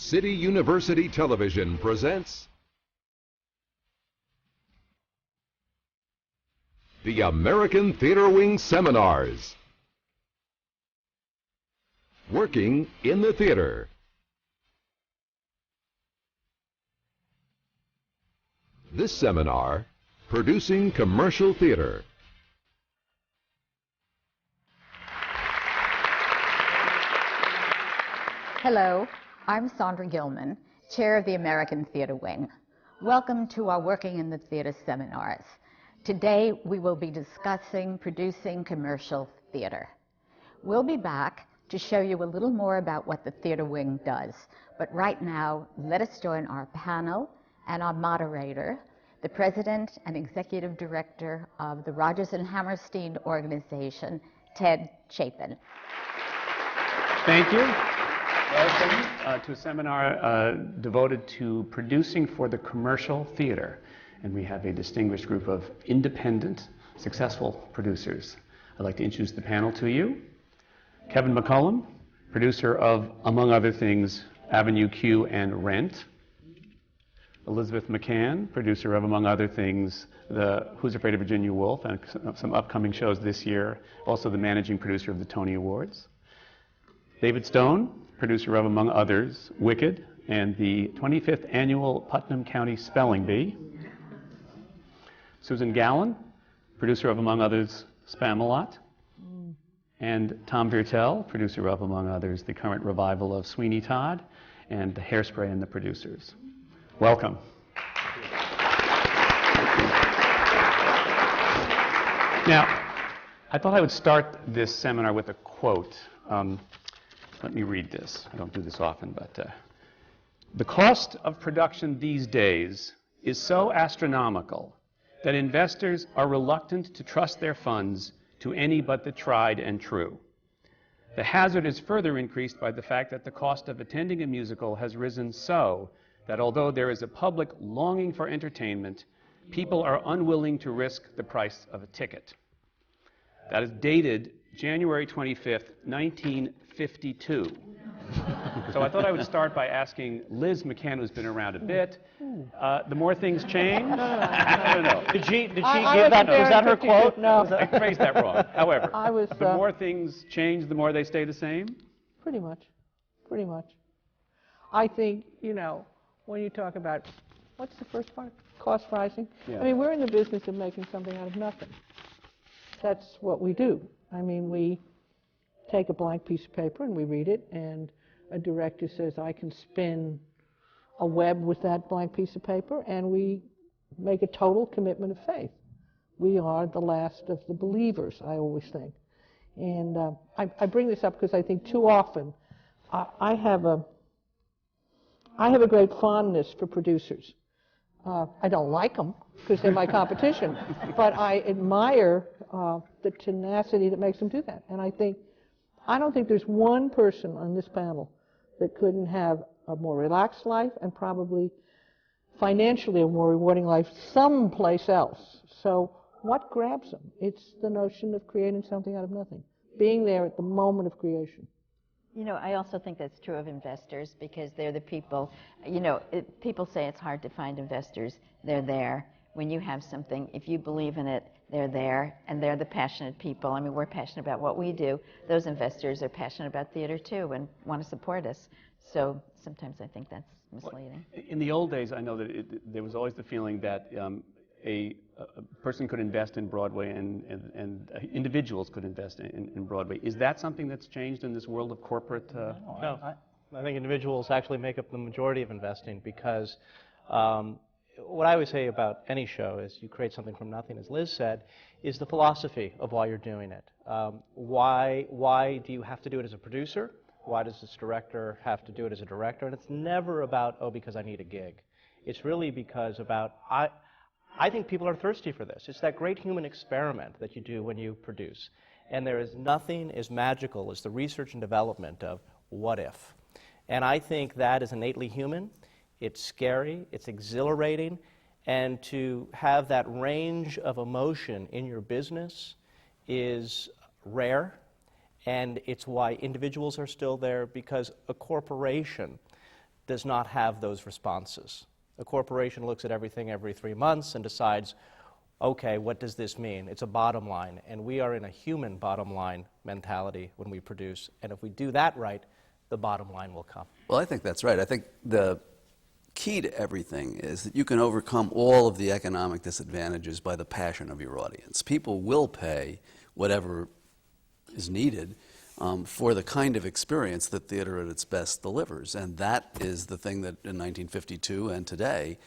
City University Television presents the American Theater Wing Seminars. Working in the theater. This seminar, Producing Commercial Theater. Hello, I'm Sondra Gilman, Chair of the American Theater Wing. Welcome to our Working in the Theater seminars. Today we will be discussing producing commercial theater. We'll be back to show you a little more about what the Theater Wing does. But right now, let us join our panel and our moderator, the President and Executive Director of the Rodgers and Hammerstein Organization, Ted Chapin. Thank you. Welcome to a seminar devoted to producing for the commercial theater. And we have a distinguished group of independent, successful producers. I'd like to introduce the panel to you. Kevin McCollum, producer of, among other things, Avenue Q and Rent. Elizabeth McCann, producer of, among other things, the Who's Afraid of Virginia Woolf and some upcoming shows this year. Also the managing producer of the Tony Awards. David Stone, producer of, among others, Wicked and the 25th Annual Putnam County Spelling Bee. Susan Gallin, producer of, among others, Spamalot. And Tom Viertel, producer of, among others, the current revival of Sweeney Todd and Hairspray and the Producers. Welcome. Now, I thought I would start this seminar with a quote. Let me read this. I don't do this often, but the cost of production these days is so astronomical that investors are reluctant to trust their funds to any but the tried and true. The hazard is further increased by the fact that the cost of attending a musical has risen so that although there is a public longing for entertainment, people are unwilling to risk the price of a ticket. That is dated January 25th, 1952. So I thought I would start by asking Liz McCann, who's been around a bit. The more things change. No. Did she give that? Was that her quote? No. I phrased that wrong. However, the more things change, the more they stay the same? Pretty much. I think, when you talk about, what's the first part? Cost rising? Yeah. I mean, we're in the business of making something out of nothing. That's what we do. I mean, we take a blank piece of paper and we read it, and a director says, I can spin a web with that blank piece of paper, and we make a total commitment of faith. We are the last of the believers, I always think. And I bring this up because I think too often I have a great fondness for producers. I don't like them because they're my competition, but I admire the tenacity that makes them do that. And I don't think there's one person on this panel that couldn't have a more relaxed life and probably financially a more rewarding life someplace else. So what grabs them? It's the notion of creating something out of nothing, being there at the moment of creation. I also think that's true of investors because they're the people, people say it's hard to find investors. They're there. When you have something, if you believe in it, they're there, and they're the passionate people. I mean, we're passionate about what we do. Those investors are passionate about theater, too, and want to support us. So sometimes I think that's misleading. Well, in the old days, I know that there was always the feeling that a person could invest in Broadway and individuals could invest in Broadway. Is that something that's changed in this world of corporate? No, I think individuals actually make up the majority of investing because what I always say about any show is you create something from nothing, as Liz said, is the philosophy of why you're doing it. Why do you have to do it as a producer? Why does this director have to do it as a director? And it's never about, because I need a gig. It's really because I think people are thirsty for this. It's that great human experiment that you do when you produce. And there is nothing as magical as the research and development of what if. And I think that is innately human. It's scary, it's exhilarating, and to have that range of emotion in your business is rare, and it's why individuals are still there, because a corporation does not have those responses. A corporation looks at everything every 3 months and decides, okay, what does this mean? It's a bottom line, and we are in a human bottom line mentality when we produce, and if we do that right, the bottom line will come. Well, I think that's right. I think the key to everything is that you can overcome all of the economic disadvantages by the passion of your audience. People will pay whatever is needed for the kind of experience that theater at its best delivers. And that is the thing that in 1952 and today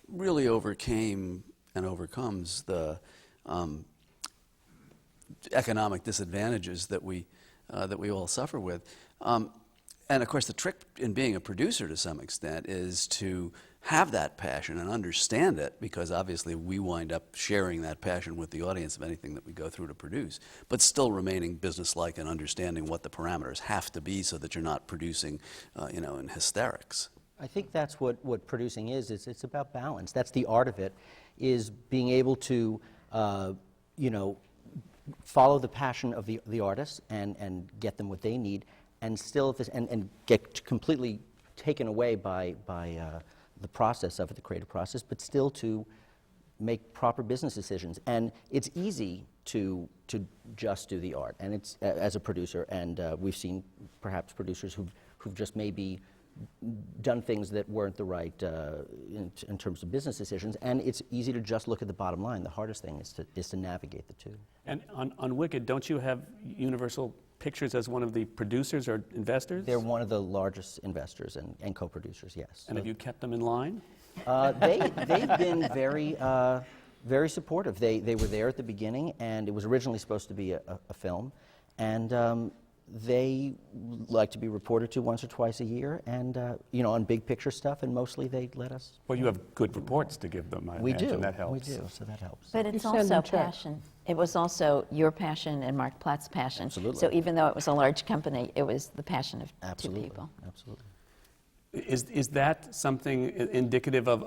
really overcame and overcomes the economic disadvantages that we all suffer with. And of course, the trick in being a producer to some extent is to have that passion and understand it, because obviously we wind up sharing that passion with the audience of anything that we go through to produce, but still remaining businesslike and understanding what the parameters have to be so that you're not producing, in hysterics. I think that's what producing is. It's about balance. That's the art of it, is being able to, follow the passion of the artists and get them what they need, and still and get completely taken away by the process of it, the creative process, but still to make proper business decisions. And it's easy to just do the art, and it's as a producer, and we've seen perhaps producers who've just maybe done things that weren't the right in terms of business decisions, and it's easy to just look at the bottom line. The hardest thing is to navigate the two. And on Wicked, don't you have Universal Pictures as one of the producers or investors? They're one of the largest investors and co-producers, yes. And have you kept them in line? They've been very supportive. They were there at the beginning, and it was originally supposed to be a film, and they like to be reported to once or twice a year, and on big picture stuff, and mostly they let us. Well, you have good reports to give them, I imagine. That helps. We do, so that helps. But it's also passion. It was also your passion and Mark Platt's passion. Absolutely. So even though it was a large company, it was the passion of Absolutely. two people. Absolutely. Is that something indicative of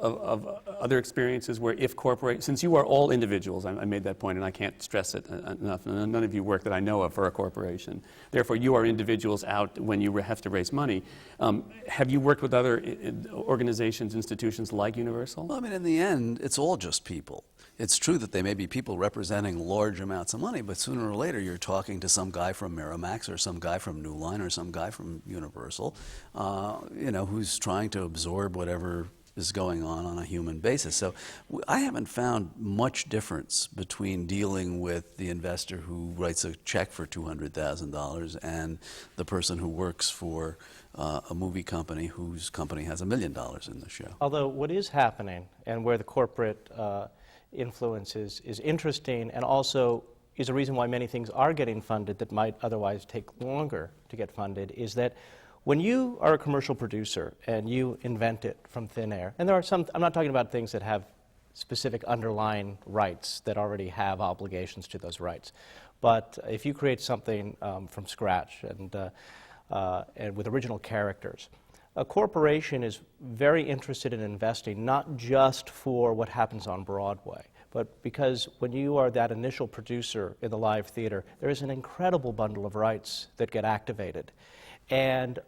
other experiences where if corporations, since you are all individuals, I made that point and I can't stress it enough, none of you work that I know of for a corporation, therefore you are individuals out when you have to raise money. Have you worked with other organizations, institutions like Universal? Well, I mean, in the end, it's all just people. It's true that they may be people representing large amounts of money, but sooner or later you're talking to some guy from Miramax or some guy from New Line or some guy from Universal, who's trying to absorb whatever is going on a human basis. So I haven't found much difference between dealing with the investor who writes a check for $200,000 and the person who works for a movie company whose company has $1 million in the show. Although what is happening, and where the corporate influence is interesting, and also is a reason why many things are getting funded that might otherwise take longer to get funded, is that when you are a commercial producer and you invent it from thin air, and there are some, I'm not talking about things that have specific underlying rights that already have obligations to those rights, but if you create something from scratch and with original characters, a corporation is very interested in investing not just for what happens on Broadway, but because when you are that initial producer in the live theater, there is an incredible bundle of rights that get activated. And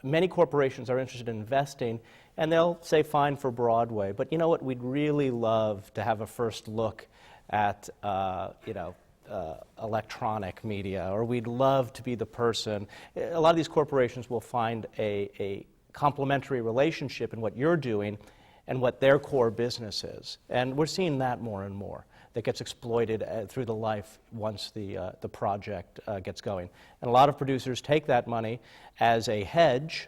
many corporations are interested in investing, and they'll say, fine for Broadway, but you know what, we'd really love to have a first look at, electronic media, or we'd love to be the person. A lot of these corporations will find a complementary relationship in what you're doing and what their core business is. And we're seeing that more and more. That gets exploited through the life once the project gets going. And a lot of producers take that money as a hedge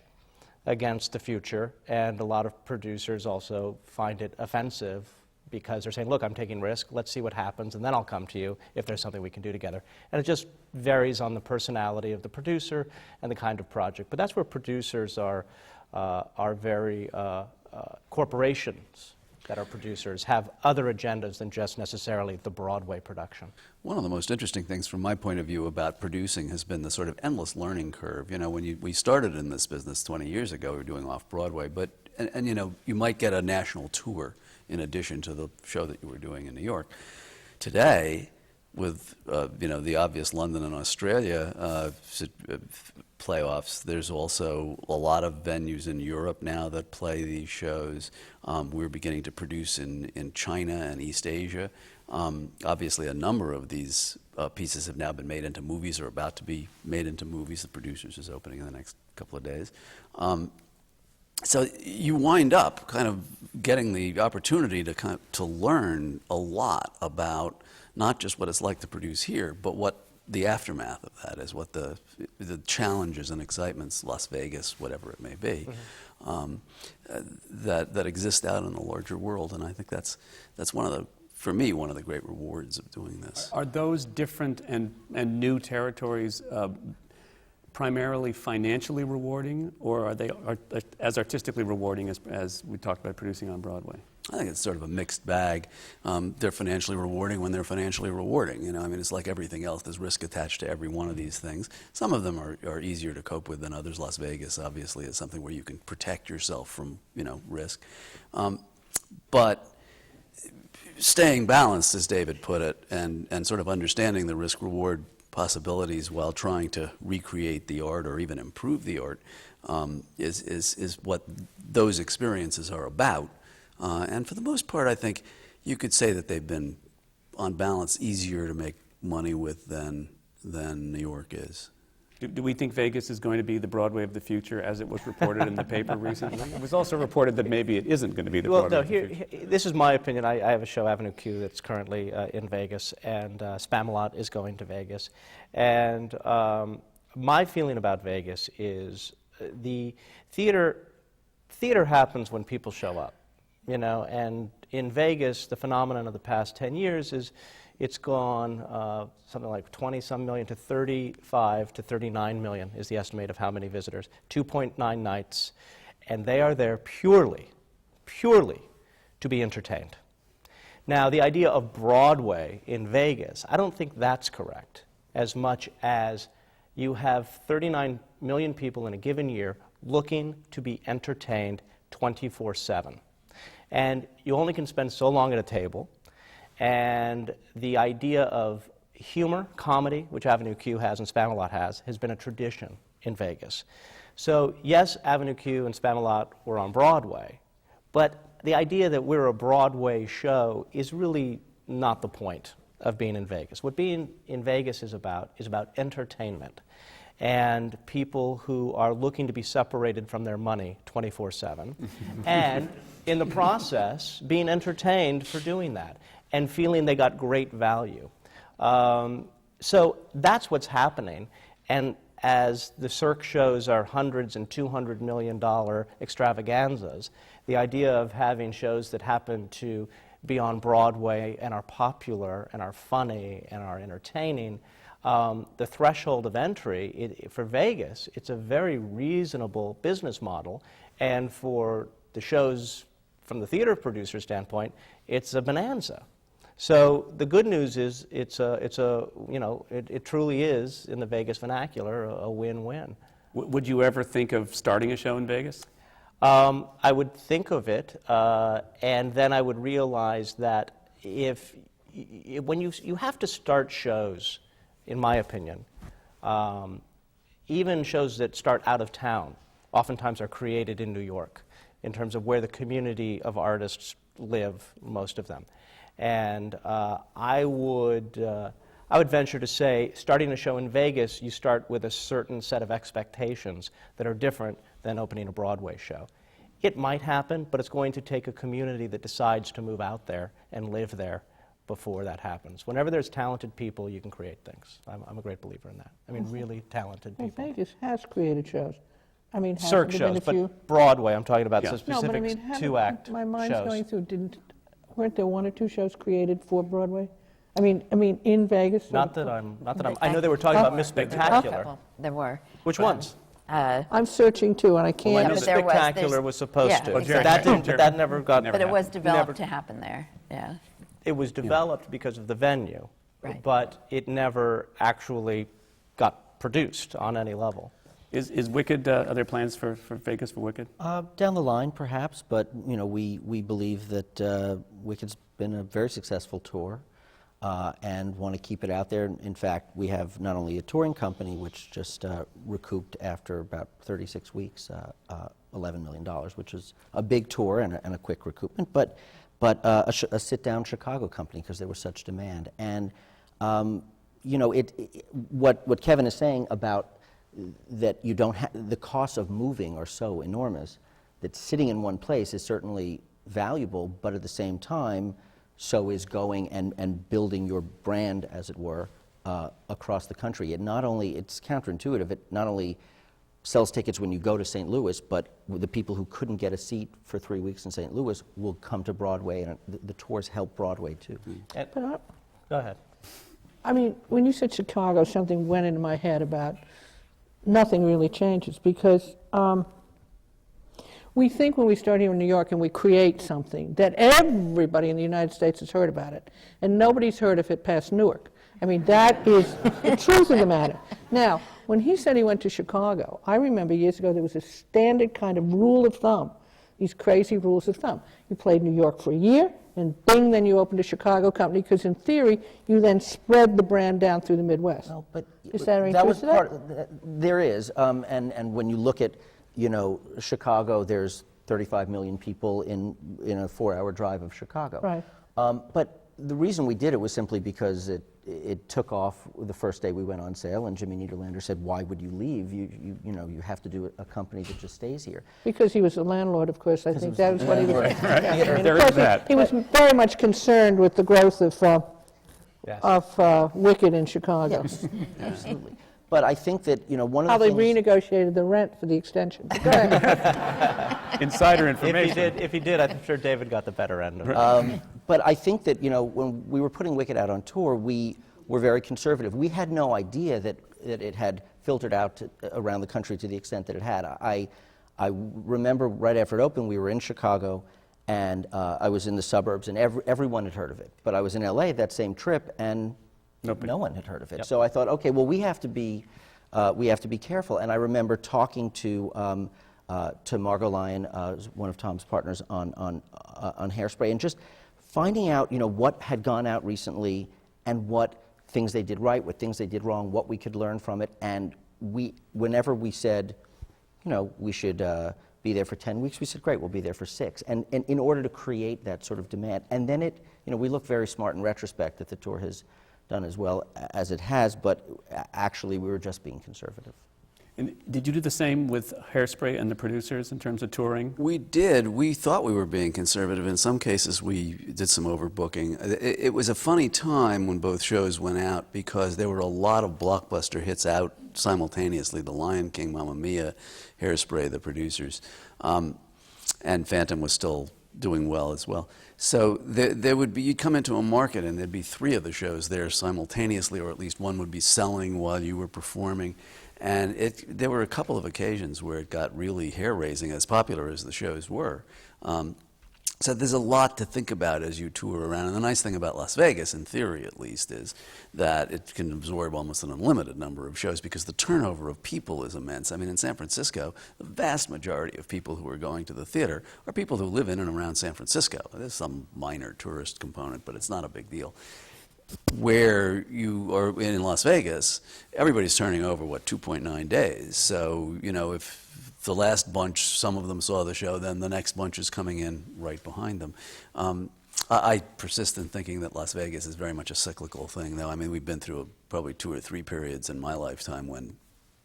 against the future, and a lot of producers also find it offensive because they're saying, look, I'm taking risk, let's see what happens, and then I'll come to you if there's something we can do together. And it just varies on the personality of the producer and the kind of project. But that's where producers are very, corporations that are producers have other agendas than just necessarily the Broadway production. One of the most interesting things from my point of view about producing has been the sort of endless learning curve. When we started in this business 20 years ago, we were doing Off-Broadway, but you might get a national tour in addition to the show that you were doing in New York. Today, the obvious London and Australia playoffs, there's also a lot of venues in Europe now that play these shows. We're beginning to produce in China and East Asia. Obviously, a number of these pieces have now been made into movies or about to be made into movies. The producers is opening in the next couple of days. So you wind up kind of getting the opportunity to learn a lot about not just what it's like to produce here, but what the aftermath of that is, what the challenges and excitements, Las Vegas, whatever it may be, that exist out in the larger world. And I think that's for me, one of the great rewards of doing this. Are those different and new territories primarily financially rewarding, or are they as artistically rewarding as we talked about producing on Broadway? I think it's sort of a mixed bag. They're financially rewarding when they're financially rewarding. I mean, it's like everything else. There's risk attached to every one of these things. Some of them are easier to cope with than others. Las Vegas, obviously, is something where you can protect yourself from, risk. But staying balanced, as David put it, and sort of understanding the risk-reward possibilities while trying to recreate the art or even improve the art is what those experiences are about. And for the most part, I think you could say that they've been, on balance, easier to make money with than New York is. Do we think Vegas is going to be the Broadway of the future, as it was reported in the paper recently? It was also reported that maybe it isn't going to be the Broadway of the future. This is my opinion. I have a show, Avenue Q, that's currently in Vegas, and Spamalot is going to Vegas. And my feeling about Vegas is the theater happens when people show up, and in Vegas, the phenomenon of the past 10 years is it's gone something like 20-some million to 35 to 39 million is the estimate of how many visitors, 2.9 nights, and they are there purely to be entertained. Now, the idea of Broadway in Vegas, I don't think that's correct, as much as you have 39 million people in a given year looking to be entertained 24/7. And you only can spend so long at a table. And the idea of humor, comedy, which Avenue Q has and Spamalot has been a tradition in Vegas. So yes, Avenue Q and Spamalot were on Broadway, but the idea that we're a Broadway show is really not the point of being in Vegas. What being in Vegas is about entertainment and people who are looking to be separated from their money 24/7 and in the process being entertained for doing that and feeling they got great value. So that's what's happening. And as the Cirque shows are $100 and $200 million extravaganzas, the idea of having shows that happen to be on Broadway and are popular and are funny and are entertaining, the threshold of entry for Vegas, it's a very reasonable business model. And for the shows from the theater producer standpoint, it's a bonanza. So the good news is it truly is, in the Vegas vernacular, a win-win. Would you ever think of starting a show in Vegas? I would think of it, and then I would realize that when you have to start shows, in my opinion, even shows that start out of town, oftentimes are created in New York, in terms of where the community of artists live, most of them. And I would venture to say, starting a show in Vegas, you start with a certain set of expectations that are different than opening a Broadway show. It might happen, but it's going to take a community that decides to move out there and live there before that happens. Whenever there's talented people, you can create things. I'm a great believer in that. I mean, really talented people. Well, Vegas has created shows. I mean, Cirque shows, but Broadway, I'm talking about, so specific no, but I mean, two-act shows. My mind's going through, weren't there one or two shows created for Broadway? I mean, in Vegas? Not that I'm, I know they were talking about Miss Spectacular. Well, there were. Which ones? I'm searching too, and I can't. Well, I know but there was- Spectacular was supposed to. exactly. But that never got. But it was developed to happen there, yeah. It was developed because of the venue, Right. but it never actually got produced on any level. Is Wicked, are there plans for Vegas for Wicked? Down the line, perhaps, but we believe that Wicked's been a very successful tour. and want to keep it out there. In fact, we have not only a touring company, which just recouped after about 36 weeks, $11 million, which is a big tour and a quick recoupment, but a sit-down Chicago company because there was such demand. And what Kevin is saying about that you don't the costs of moving are so enormous that sitting in one place is certainly valuable, but at the same time, so is going and building your brand, as it were, across the country. It's counterintuitive. It not only sells tickets when you go to St. Louis, but the people who couldn't get a seat for 3 weeks in St. Louis will come to Broadway, and the tours help Broadway too. Go ahead. I mean, when you said Chicago, something went into my head about nothing really changes, because we think when we start here in New York and we create something that everybody in the United States has heard about it, and nobody's heard of it past Newark. I mean, that is the truth of the matter. Now, when he said he went to Chicago, I remember years ago there was a standard kind of rule of thumb, these crazy rules of thumb. You played New York for a year, and bing, then you opened a Chicago company, because in theory, you then spread the brand down through the Midwest. Well, but is there any that truth was to part. There is, and when you look at Chicago, there's 35 million people in a 4-hour drive of Chicago. Right. But the reason we did it was simply because it took off the first day we went on sale, and Jimmy Niederlander said, "Why would you leave? You have to do a company that just stays here." Because he was a landlord, of course. I think that was what he was. Right. Yeah. And There of is course, that. he was very much concerned with the growth of Wicked in Chicago. Yes, absolutely. But I think that one of How the they things renegotiated the rent for the extension. Go ahead. Insider information. If he did, I'm sure David got the better end of it. But I think that when we were putting Wicked out on tour, we were very conservative. We had no idea that it had filtered out around the country to the extent that it had. I remember right after it opened, we were in Chicago, and I was in the suburbs, and everyone had heard of it. But I was in LA that same trip, and no one had heard of it. Yep. So I thought, okay, well, we have to be careful. And I remember talking to Margot Lyon, one of Tom's partners on Hairspray, and just finding out what had gone out recently and what things they did right, what things they did wrong, what we could learn from it. And whenever we said, we should be there for 10 weeks, we said, great, we'll be there for 6. And in order to create that sort of demand. And then we look very smart in retrospect that the tour has done as well as it has, but actually we were just being conservative. And did you do the same with Hairspray and the producers in terms of touring? We did. We thought we were being conservative. In some cases, we did some overbooking. It was a funny time when both shows went out because there were a lot of blockbuster hits out simultaneously. The Lion King, Mamma Mia, Hairspray, the producers. And Phantom was still doing well as well. So there would be, you'd come into a market and there'd be 3 of the shows there simultaneously, or at least one would be selling while you were performing. And there were a couple of occasions where it got really hair-raising, as popular as the shows were. So there's a lot to think about as you tour around. And the nice thing about Las Vegas, in theory at least, is that it can absorb almost an unlimited number of shows because the turnover of people is immense. I mean, in San Francisco, the vast majority of people who are going to the theater are people who live in and around San Francisco. There's some minor tourist component, but it's not a big deal. Where you are in Las Vegas, everybody's turning over, 2.9 days. So, if the last bunch, some of them saw the show, then the next bunch is coming in right behind them. I persist in thinking that Las Vegas is very much a cyclical thing, though. I mean, we've been through probably 2 or 3 periods in my lifetime when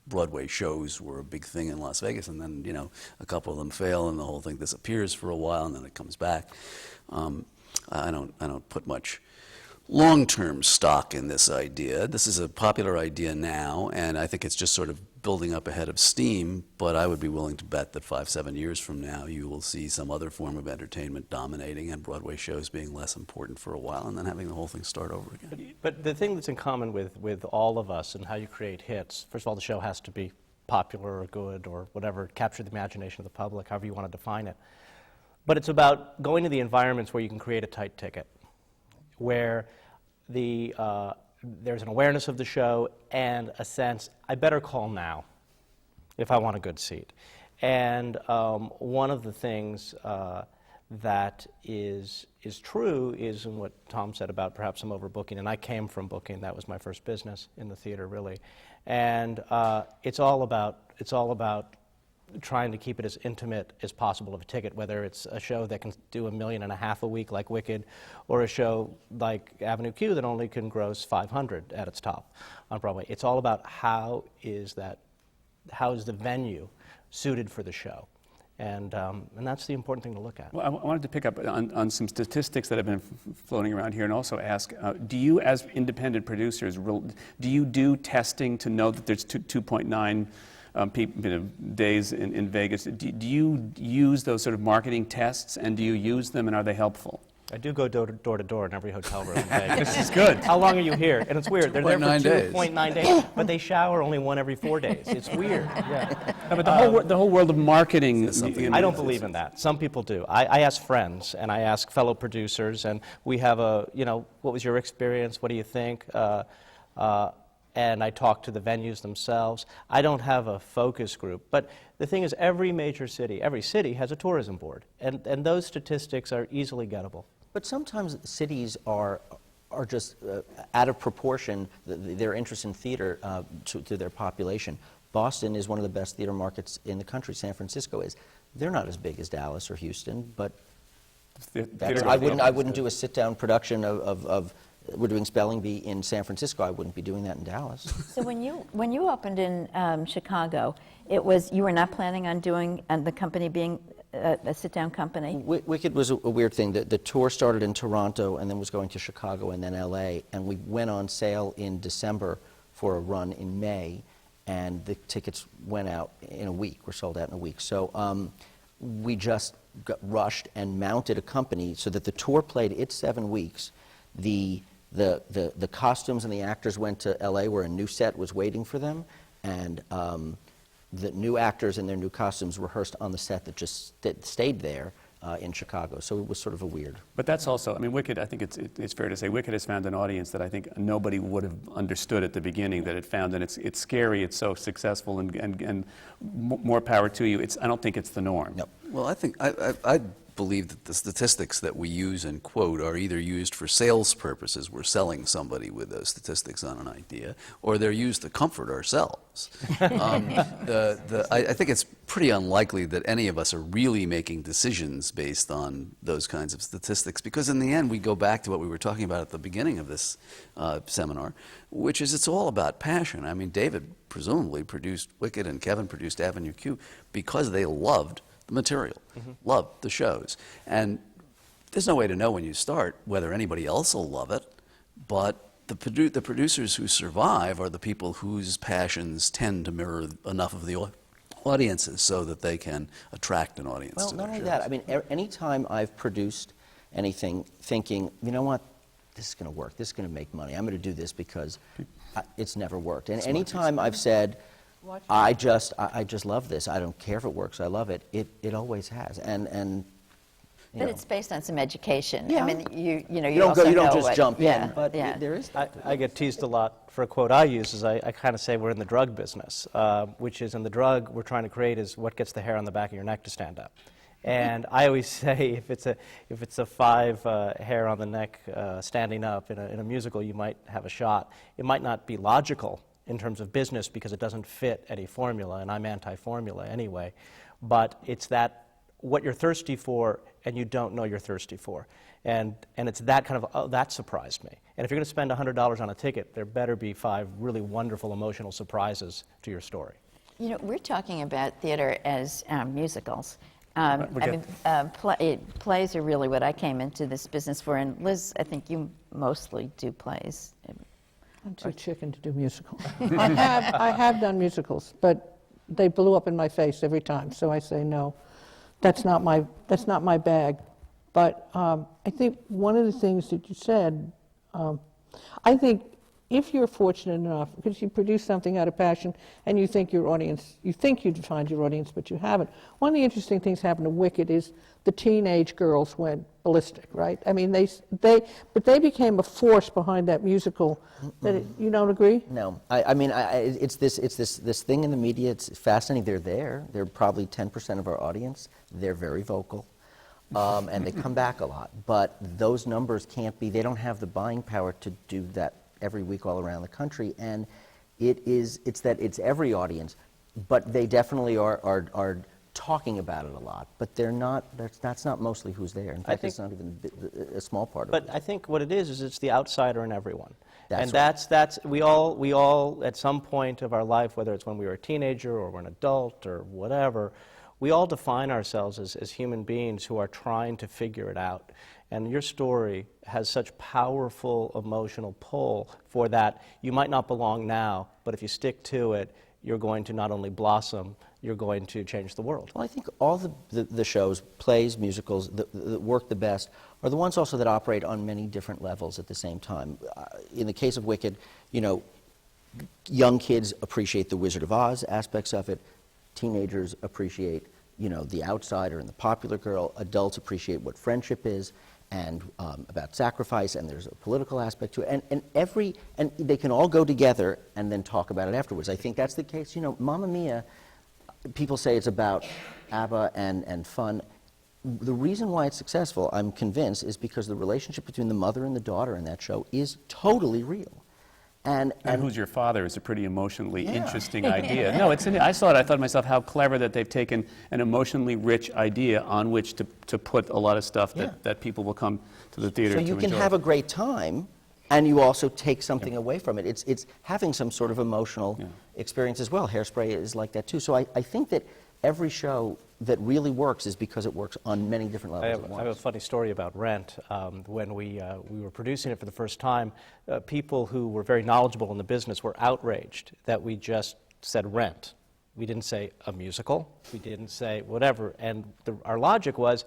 Broadway shows were a big thing in Las Vegas, and then, a couple of them fail and the whole thing disappears for a while and then it comes back. I don't put much long-term stock in this idea. This is a popular idea now, and I think it's just sort of building up a head of steam, but I would be willing to bet that 5-7 years from now you will see some other form of entertainment dominating and Broadway shows being less important for a while and then having the whole thing start over again. But the thing that's in common with all of us and how you create hits, first of all, the show has to be popular or good or whatever, capture the imagination of the public, however you want to define it. But it's about going to the environments where you can create a tight ticket, where there's an awareness of the show and a sense, I better call now if I want a good seat. And one of the things that is true is in what Tom said about perhaps some overbooking, and I came from booking. That was my first business in the theater, really, and it's all about trying to keep it as intimate as possible of a ticket, whether it's a show that can do $1.5 million a week like Wicked, or a show like Avenue Q that only can gross 500 at its top on Broadway. It's all about how is the venue suited for the show. And that's the important thing to look at. Well, I wanted to pick up on some statistics that have been floating around here and also ask, do you as independent producers, do you do testing to know that there's 2.9 days in Vegas? Do you use those sort of marketing tests, and do you use them, and are they helpful? I do go door to door in every hotel room in Vegas. This is good. How long are you here? And it's weird. They're there for 2.9 days, but they shower only one every 4 days. It's weird. Yeah. No, but the whole world of marketing. I don't believe in that. Some people do. I ask friends and I ask fellow producers, and we have what was your experience? What do you think? And I talk to the venues themselves. I don't have a focus group, but the thing is, every city has a tourism board, and those statistics are easily gettable. But sometimes cities are just out of proportion, their interest in theater to their population. Boston is one of the best theater markets in the country. San Francisco is. They're not as big as Dallas or Houston, but I wouldn't do a sit-down production of we're doing Spelling Bee in San Francisco. I wouldn't be doing that in Dallas. So when you opened in Chicago, you were not planning on doing the company being a sit-down company? Wicked was a weird thing. The tour started in Toronto and then was going to Chicago and then LA, and we went on sale in December for a run in May, and the tickets went out in a week, were sold out in a week. So we just got rushed and mounted a company so that the tour played its 7 weeks. The costumes and the actors went to LA where a new set was waiting for them, and the new actors in their new costumes rehearsed on the set that stayed there in Chicago. So it was sort of a weird. But that's also, I mean, Wicked, I think it's fair to say, Wicked has found an audience that I think nobody would have understood at the beginning that it found, and it's scary, it's so successful, and more power to you. I don't think it's the norm. No. Well, I think I believe that the statistics that we use and quote are either used for sales purposes, we're selling somebody with those statistics on an idea, or they're used to comfort ourselves. I think it's pretty unlikely that any of us are really making decisions based on those kinds of statistics, because in the end we go back to what we were talking about at the beginning of this seminar, which is it's all about passion. I mean, David presumably produced Wicked and Kevin produced Avenue Q because they loved the material, loved the shows. And there's no way to know when you start whether anybody else will love it, but the producers who survive are the people whose passions tend to mirror enough of the audiences so that they can attract an audience Well, to not their only shows. that, I mean, any time I've produced anything thinking, you know what, this is going to work, this is going to make money, I'm going to do this because it's never worked. And any time I've said, I just love this, I don't care if it works, I love it, it always has. And But it's based on some education. Yeah. I mean, you don't just jump in, but there is that. I get teased a lot for a quote I use is I kind of say we're in the drug business, which is in the drug we're trying to create is what gets the hair on the back of your neck to stand up. And I always say if it's a 5 hair on the neck standing up in a musical, you might have a shot. It might not be logical in terms of business because it doesn't fit any formula, and I'm anti-formula anyway. But it's that what you're thirsty for and you don't know you're thirsty for. And it's that kind of, oh, that surprised me. And if you're going to spend $100 on a ticket, there better be 5 really wonderful emotional surprises to your story. You know, we're talking about theater as musicals. Plays are really what I came into this business for. And Liz, I think you mostly do plays. I'm too chicken to do musicals. I have done musicals, but they blew up in my face every time. So I say no, that's not my bag. But I think one of the things that you said, I think if you're fortunate enough, because you produce something out of passion and you think your audience, you think you defined your audience, but you haven't. One of the interesting things happened to Wicked is the teenage girls went ballistic, right? I mean, but they became a force behind that musical. You don't agree? No, I mean, it's this thing in the media. It's fascinating. They're there. They're probably 10% of our audience. They're very vocal. and they come back a lot. But those numbers can't be, they don't have the buying power to do that every week all around the country. And it's every audience, but they definitely are talking about it a lot, but that's not mostly who's there. In fact, it's not even a small part of it. But I think what it is it's the outsider in everyone. That's and right. we all at some point of our life, whether it's when we were a teenager or we're an adult or whatever, we all define ourselves as human beings who are trying to figure it out. And your story has such powerful emotional pull for that. You might not belong now, but if you stick to it, you're going to not only blossom, you're going to change the world. Well, I think all the shows, plays, musicals, that work the best are the ones also that operate on many different levels at the same time. In the case of Wicked, young kids appreciate the Wizard of Oz aspects of it. Teenagers appreciate, the outsider and the popular girl. Adults appreciate what friendship is and about sacrifice, and there's a political aspect to it. And they can all go together and then talk about it afterwards. I think that's the case. Mamma Mia, people say it's about ABBA and fun. The reason why it's successful, I'm convinced, is because the relationship between the mother and the daughter in that show is totally real. And Who's Your Father is a pretty emotionally interesting idea. No, I saw it, I thought to myself how clever that they've taken an emotionally rich idea on which to put a lot of stuff that people will come to the theater to enjoy. So you can have a great time, and you also take something away from it. It's having some sort of emotional experience as well. Hairspray is like that too. So I think that every show that really works is because it works on many different levels at once. I have a funny story about Rent. When we were producing it for the first time, people who were very knowledgeable in the business were outraged that we just said Rent. We didn't say a musical. We didn't say whatever. And our logic was,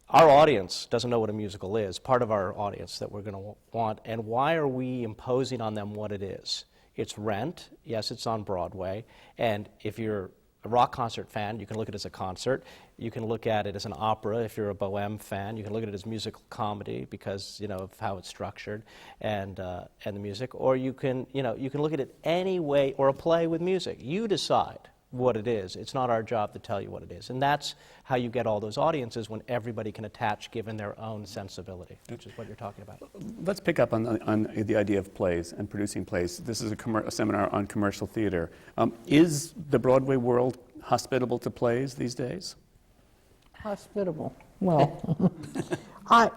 our audience doesn't know what a musical is, part of our audience that we're going to want, and why are we imposing on them what it is? It's Rent. Yes, it's on Broadway. And if you're a rock concert fan, you can look at it as a concert. You can look at it as an opera if you're a Bohème fan. You can look at it as musical comedy because of how it's structured and the music. Or you can look at it any way, or a play with music. You decide what it is. It's not our job to tell you what it is. And that's how you get all those audiences, when everybody can attach given their own sensibility, which is what you're talking about. Let's pick up on the idea of plays and producing plays. This is a seminar on commercial theater. Is the Broadway world hospitable to plays these days? Hospitable. Well, why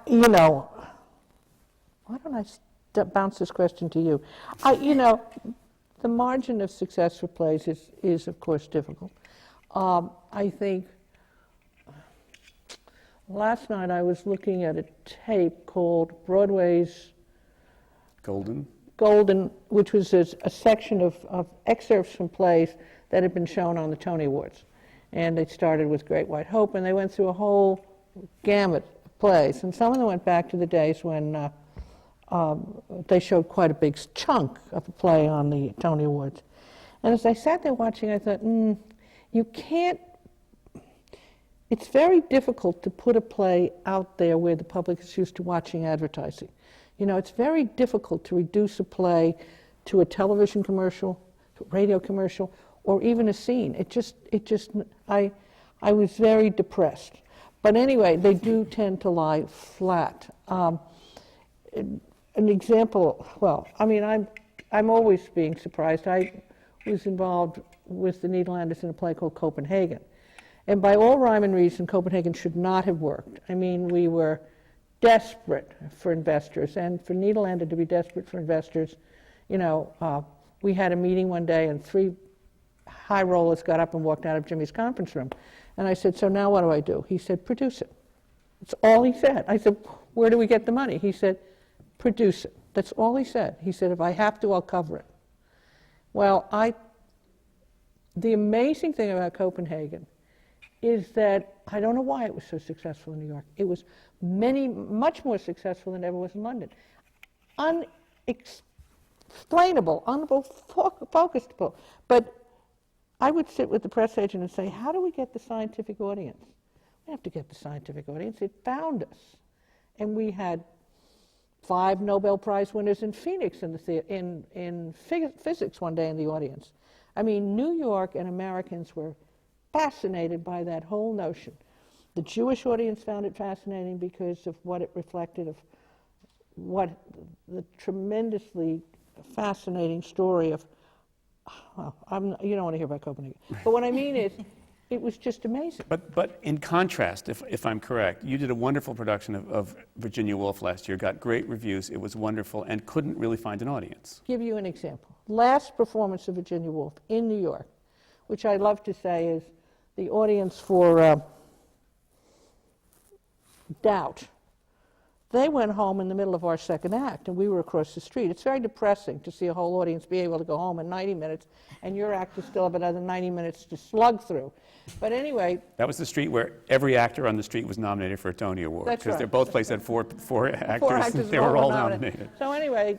don't I bounce this question to you? The margin of success for plays is of course difficult. I think last night I was looking at a tape called Broadway's Golden, which was a section of excerpts from plays that had been shown on the Tony Awards. And they started with Great White Hope, and they went through a whole gamut of plays. And some of them went back to the days when they showed quite a big chunk of a play on the Tony Awards. And as I sat there watching, I thought, you can't, it's very difficult to put a play out there where the public is used to watching advertising. It's very difficult to reduce a play to a television commercial, to a radio commercial, or even a scene. I was very depressed. But anyway, they do tend to lie flat. An example, I'm always being surprised. I was involved with the Nederlanders in a play called Copenhagen. And by all rhyme and reason, Copenhagen should not have worked. We were desperate for investors, and for Nederlander to be desperate for investors, we had a meeting one day and 3 high rollers got up and walked out of Jimmy's conference room. And I said, so now what do I do? He said, produce it. That's all he said. I said, where do we get the money? He said, produce it. That's all he said. He said, if I have to, I'll cover it. Well, the amazing thing about Copenhagen is that I don't know why it was so successful in New York. It was much more successful than it ever was in London. Unexplainable, unfocusable. But I would sit with the press agent and say, how do we get the scientific audience? We have to get the scientific audience. It found us. And we had 5 Nobel Prize winners in Phoenix in physics one day in the audience. New York and Americans were fascinated by that whole notion. The Jewish audience found it fascinating because of what it reflected of what the tremendously fascinating story of, well, you don't want to hear about Copenhagen. But what I mean is, it was just amazing. But in contrast, if I'm correct, you did a wonderful production of Virginia Woolf last year, got great reviews, it was wonderful, and couldn't really find an audience. Give you an example. Last performance of Virginia Woolf in New York, which I love to say is the audience for Doubt. They went home in the middle of our second act, and we were across the street. It's very depressing to see a whole audience be able to go home in 90 minutes, and your act is still have another 90 minutes to slug through. But anyway... That was the street where every actor on the street was nominated for a Tony Award. That's right. Because both places had four actors, Four actors and they were all nominated. So anyway,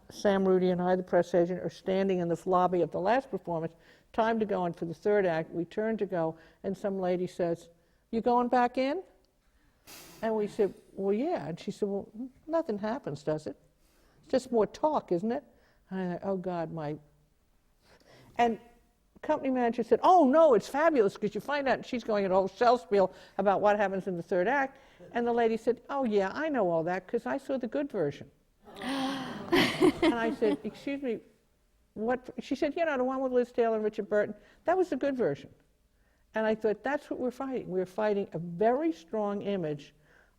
Sam Rudy and I, the press agent, are standing in the lobby of the last performance, time to go in for the third act. We turn to go, and some lady says, "You going back in?" And we said, "Well, yeah." And she said, "Well, nothing happens, does it? It's just more talk, isn't it?" And I thought, oh, God, my... And company manager said, "Oh, no, it's fabulous, because you find out," and she's going at a whole shell spiel about what happens in the third act. And the lady said, "Oh, yeah, I know all that, because I saw the good version." And I said, "Excuse me, what?" She said, "You know, the one with Liz Taylor and Richard Burton, that was the good version." And I thought, that's what we're fighting. We're fighting a very strong image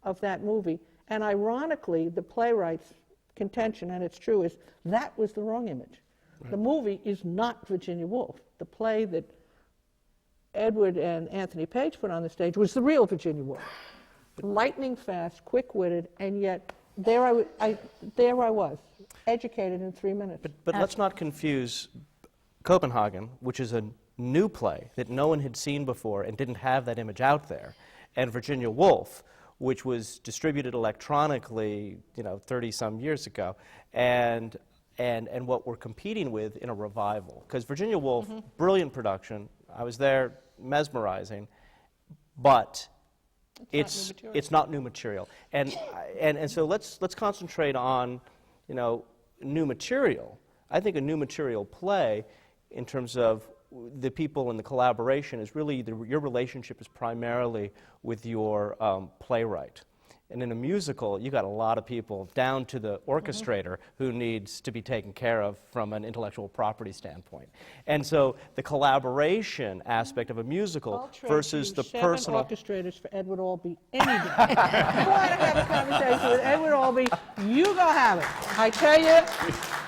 of that movie. And ironically, the playwright's contention, and it's true, is that was the wrong image. Right. The movie is not Virginia Woolf. The play that Edward and Anthony Page put on the stage was the real Virginia Woolf. Lightning fast, quick-witted, and yet there I was, educated in 3 minutes. But let's not confuse Copenhagen, which is a new play that no one had seen before and didn't have that image out there, and Virginia Woolf, which was distributed electronically, 30-some years ago, and what we're competing with in a revival. Because Virginia Woolf, brilliant production, I was there, mesmerizing, but it's not new material. And so let's concentrate on, new material. I think a new material play, in terms of the people and the collaboration, is really your relationship is primarily with your playwright. And in a musical, you got a lot of people, down to the orchestrator, who needs to be taken care of from an intellectual property standpoint. And so the collaboration aspect of a musical versus the personal... 7 orchestrators for Edward Albee any day. You want to have a conversation with Edward Albee, you go have it. I tell you,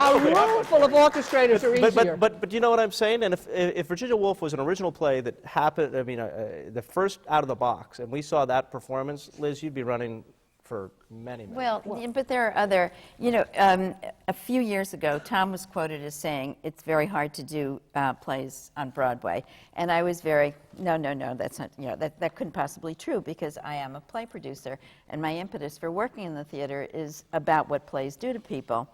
a room full of orchestrators are easier. But you know what I'm saying? And if Virginia Woolf was an original play that happened, the first out of the box, and we saw that performance, Liz, you'd be running for many. Well, but there are other, a few years ago, Tom was quoted as saying, it's very hard to do plays on Broadway. And I was no, that's not, that couldn't possibly be true, because I am a play producer, and my impetus for working in the theater is about what plays do to people.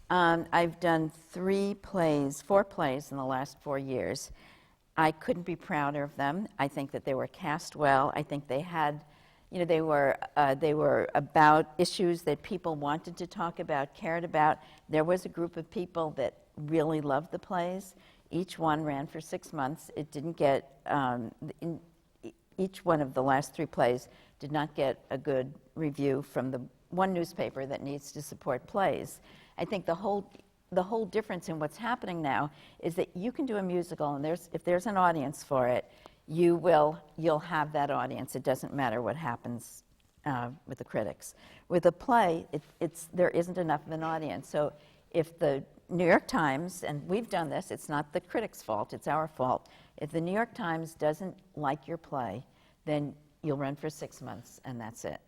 I've done 4 plays in the last 4 years. I couldn't be prouder of them. I think that they were cast well. I think they had... they were about issues that people wanted to talk about, cared about. There was a group of people that really loved the plays. Each one ran for 6 months. It didn't get, each one of the last 3 plays did not get a good review from the one newspaper that needs to support plays. I think the whole difference in what's happening now is that you can do a musical, and if there's an audience for it, you'll have that audience. It doesn't matter what happens with the critics. With a play, there isn't enough of an audience. So if the New York Times, and we've done this, it's not the critics' fault, it's our fault. If the New York Times doesn't like your play, then you'll run for 6 months, and that's it.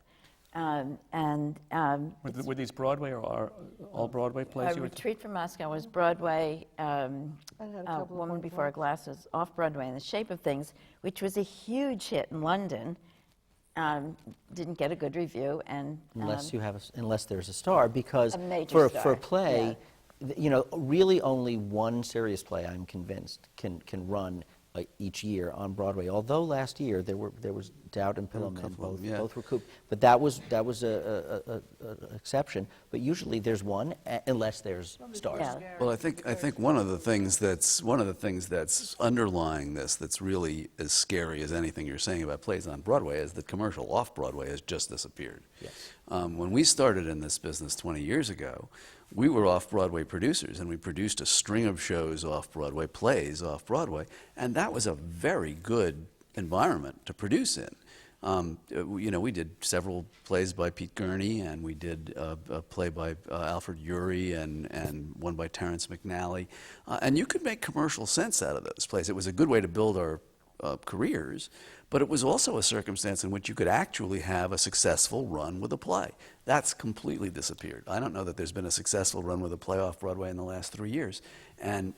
Were these Broadway or all Broadway plays? Retreat from Moscow was Broadway. Woman Before a Glass was Off-Broadway. In the Shape of Things, which was a huge hit in London, didn't get a good review. And unless there's a star, because for a play, really only one serious play, I'm convinced, can run each year on Broadway. Although last year there was Dowd and Pillowman, both recouped, but that was an exception. But usually there's one, unless there's stars. Yeah. Well, I think one of the things that's underlying this, that's really as scary as anything you're saying about plays on Broadway, is that commercial off-Broadway has just disappeared. Yes. When we started in this business 20 years ago, we were off-Broadway producers, and we produced a string of shows off-Broadway, plays off-Broadway, and that was a very good environment to produce in. We did several plays by Pete Gurney, and we did a play by Alfred Urey and one by Terrence McNally, and you could make commercial sense out of those plays. It was a good way to build our careers, but it was also a circumstance in which you could actually have a successful run with a play. That's completely disappeared. I don't know that there's been a successful run with a play off-Broadway in the last 3 years. And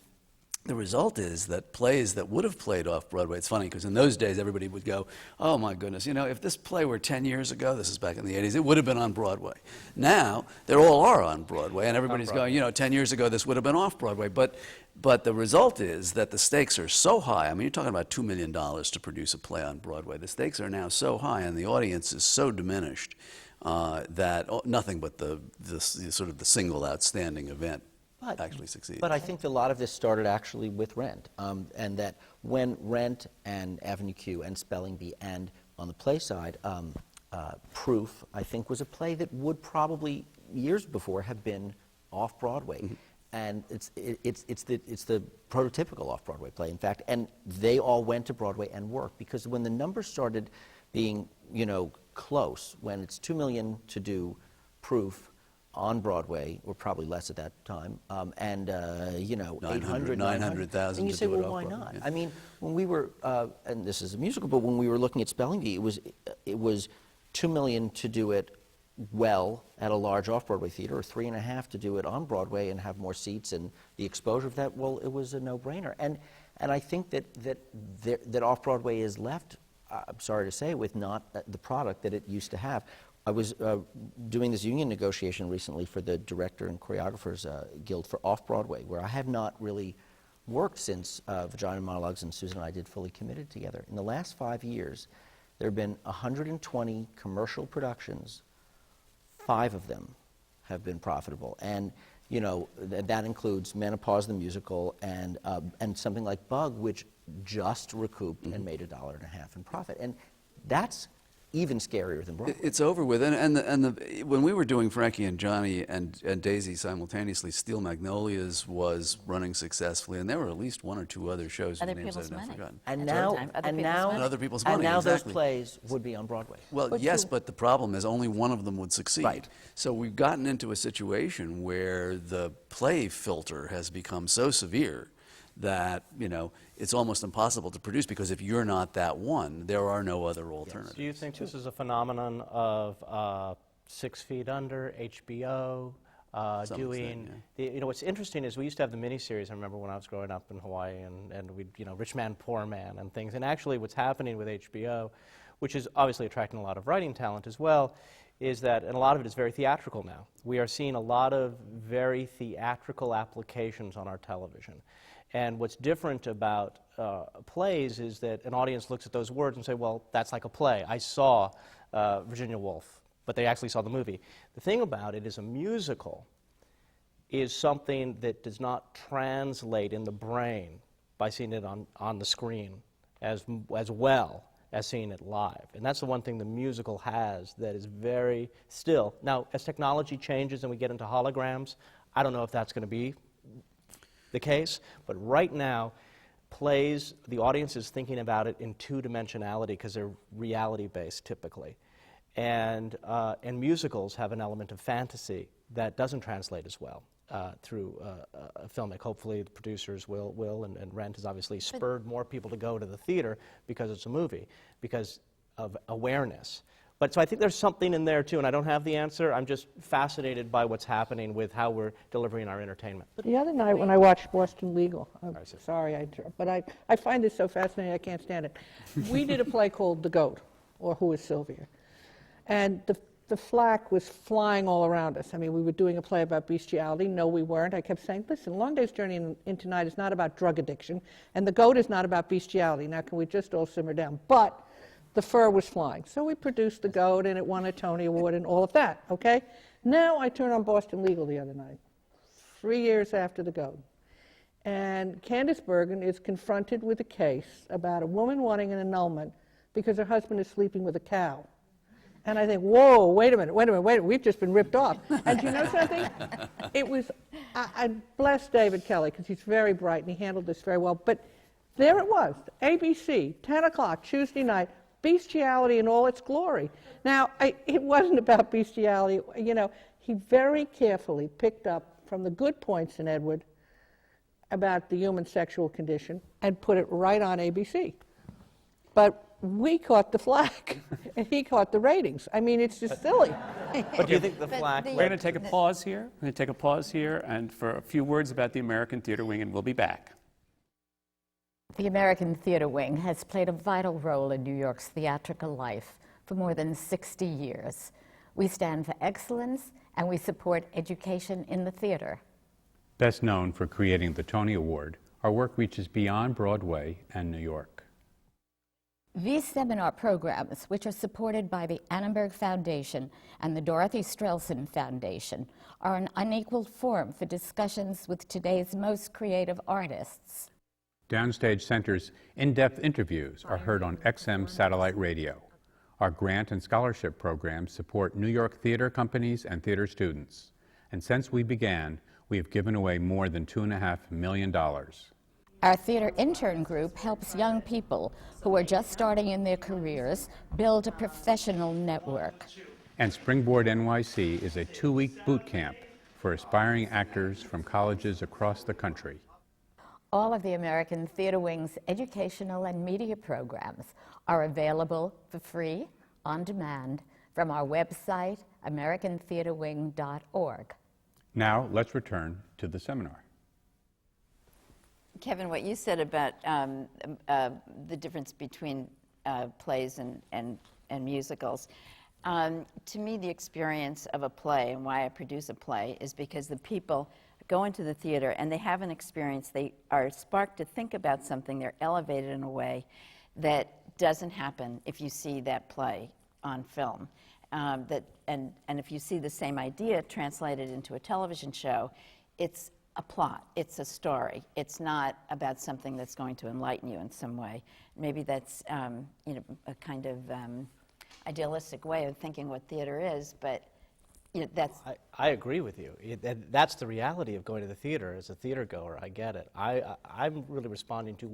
the result is that plays that would have played off-Broadway, it's funny because in those days everybody would go, oh my goodness, if this play were 10 years ago, this is back in the 80s, it would have been on Broadway. Now, they all are on Broadway, and everybody's going, 10 years ago this would have been off-Broadway. But the result is that the stakes are so high. I mean, you're talking about $2 million to produce a play on Broadway. The stakes are now so high and the audience is so diminished that nothing but the sort of the single outstanding event actually succeeds. But I think a lot of this started actually with Rent, and that when Rent and Avenue Q and Spelling Bee and on the play side, Proof, I think, was a play that would probably years before have been off Broadway. Mm-hmm. And it's the prototypical off-Broadway play, in fact, and they all went to Broadway and worked, because when the numbers started being, close, when it's $2 million to do Proof on Broadway, or probably less at that time, and 900,000. And you say, well, why not? Yeah. I mean, when we were, and this is a musical, but when we were looking at Spelling Bee, it was $2 million to do it well at a large off-Broadway theater, or $3.5 million to do it on Broadway and have more seats and the exposure of that. Well, it was a no-brainer, and I think that off-Broadway is left, I'm sorry to say, with not the product that it used to have. I was doing this union negotiation recently for the Director and Choreographers Guild for off-Broadway, where I have not really worked since Vagina Monologues and Susan and I did Fully Committed together. In the last 5 years, there have been 120 commercial productions. 5 of them have been profitable, and that includes Menopause the musical and something like Bug, which just recouped and made $1.50 in profit, and that's even scarier than Broadway. It's over with, and when we were doing Frankie and Johnny and Daisy simultaneously, Steel Magnolias was running successfully, and there were at least 1 or 2 other shows whose names I've never forgotten. And now other people's money. Those plays would be on Broadway. Well, but the problem is only one of them would succeed. Right. So we've gotten into a situation where the play filter has become so severe that it's almost impossible to produce, because if you're not that one, there are no other alternatives. Do you think this is a phenomenon of 6 Feet Under, HBO, doing what's interesting is we used to have the miniseries. I remember when I was growing up in Hawaii, and we'd Rich Man, Poor Man and things. And actually, what's happening with HBO, which is obviously attracting a lot of writing talent as well, is that, and a lot of it is very theatrical now. We are seeing a lot of very theatrical applications on our television. And what's different about plays is that an audience looks at those words and say, well, that's like a play. I saw Virginia Woolf, but they actually saw the movie. The thing about it is a musical is something that does not translate in the brain by seeing it on the screen as well as seeing it live. And that's the one thing the musical has that is very still. Now, as technology changes and we get into holograms, I don't know if that's going to be the case, but right now, plays, the audience is thinking about it in 2-dimensionality because they're reality-based typically. And musicals have an element of fantasy that doesn't translate as well through a filmic. Hopefully the producers will, and Rent has obviously spurred more people to go to the theater because it's a movie, because of awareness. But so I think there's something in there too, and I don't have the answer. I'm just fascinated by what's happening with how we're delivering our entertainment. But the other night when I watched Boston Legal, but I find this so fascinating I can't stand it. We did a play called The Goat, or Who is Sylvia? And the the flack was flying all around us. I mean, we were doing a play about bestiality. No, we weren't. I kept saying, listen, Long Day's Journey into Night is not about drug addiction, and The Goat is not about bestiality. Now, can we just all simmer down? But the fur was flying. So we produced The Goat, and it won a Tony Award and all of that, okay? Now I turn on Boston Legal the other night, 3 years after The Goat. And Candace Bergen is confronted with a case about a woman wanting an annulment because her husband is sleeping with a cow. And I think, whoa, wait a minute, we've just been ripped off. And you know something? It was, I bless David Kelly, because he's very bright and he handled this very well. But there it was, ABC, 10 o'clock, Tuesday night, bestiality in all its glory. Now, it wasn't about bestiality. You know, he very carefully picked up from the good points in Edward about the human sexual condition and put it right on ABC. But we caught the flack, and he caught the ratings. I mean, it's just silly. But do you think the flack... We're going to take a pause here. We're going to take a pause here and for a few words about the American Theater Wing, and we'll be back. The American Theater Wing has played a vital role in New York's theatrical life for more than 60 years. We stand for excellence, and we support education in the theater. Best known for creating the Tony Award, our work reaches beyond Broadway and New York. These seminar programs, which are supported by the Annenberg Foundation and the Dorothy Strelson Foundation, are an unequal forum for discussions with today's most creative artists. Downstage Center's in-depth interviews are heard on XM satellite radio. Our grant and scholarship programs support New York theater companies and theater students. And since we began, we have given away more than $2.5 million. Our theater intern group helps young people who are just starting in their careers build a professional network. And Springboard NYC is a 2-week boot camp for aspiring actors from colleges across the country. All of the American Theater Wing's educational and media programs are available for free, on demand, from our website, americantheaterwing.org. Now, let's return to the seminar. Kevin, what you said about the difference between plays and musicals, to me the experience of a play and why I produce a play is because the people go into the theater and they have an experience, they are sparked to think about something, they're elevated in a way that doesn't happen if you see that play on film. And if you see the same idea translated into a television show, it's a plot, it's a story. It's not about something that's going to enlighten you in some way. Maybe that's a kind of idealistic way of thinking what theater is, but that's... I agree with you. That's the reality of going to the theater. As a theater goer, I get it. I'm really responding to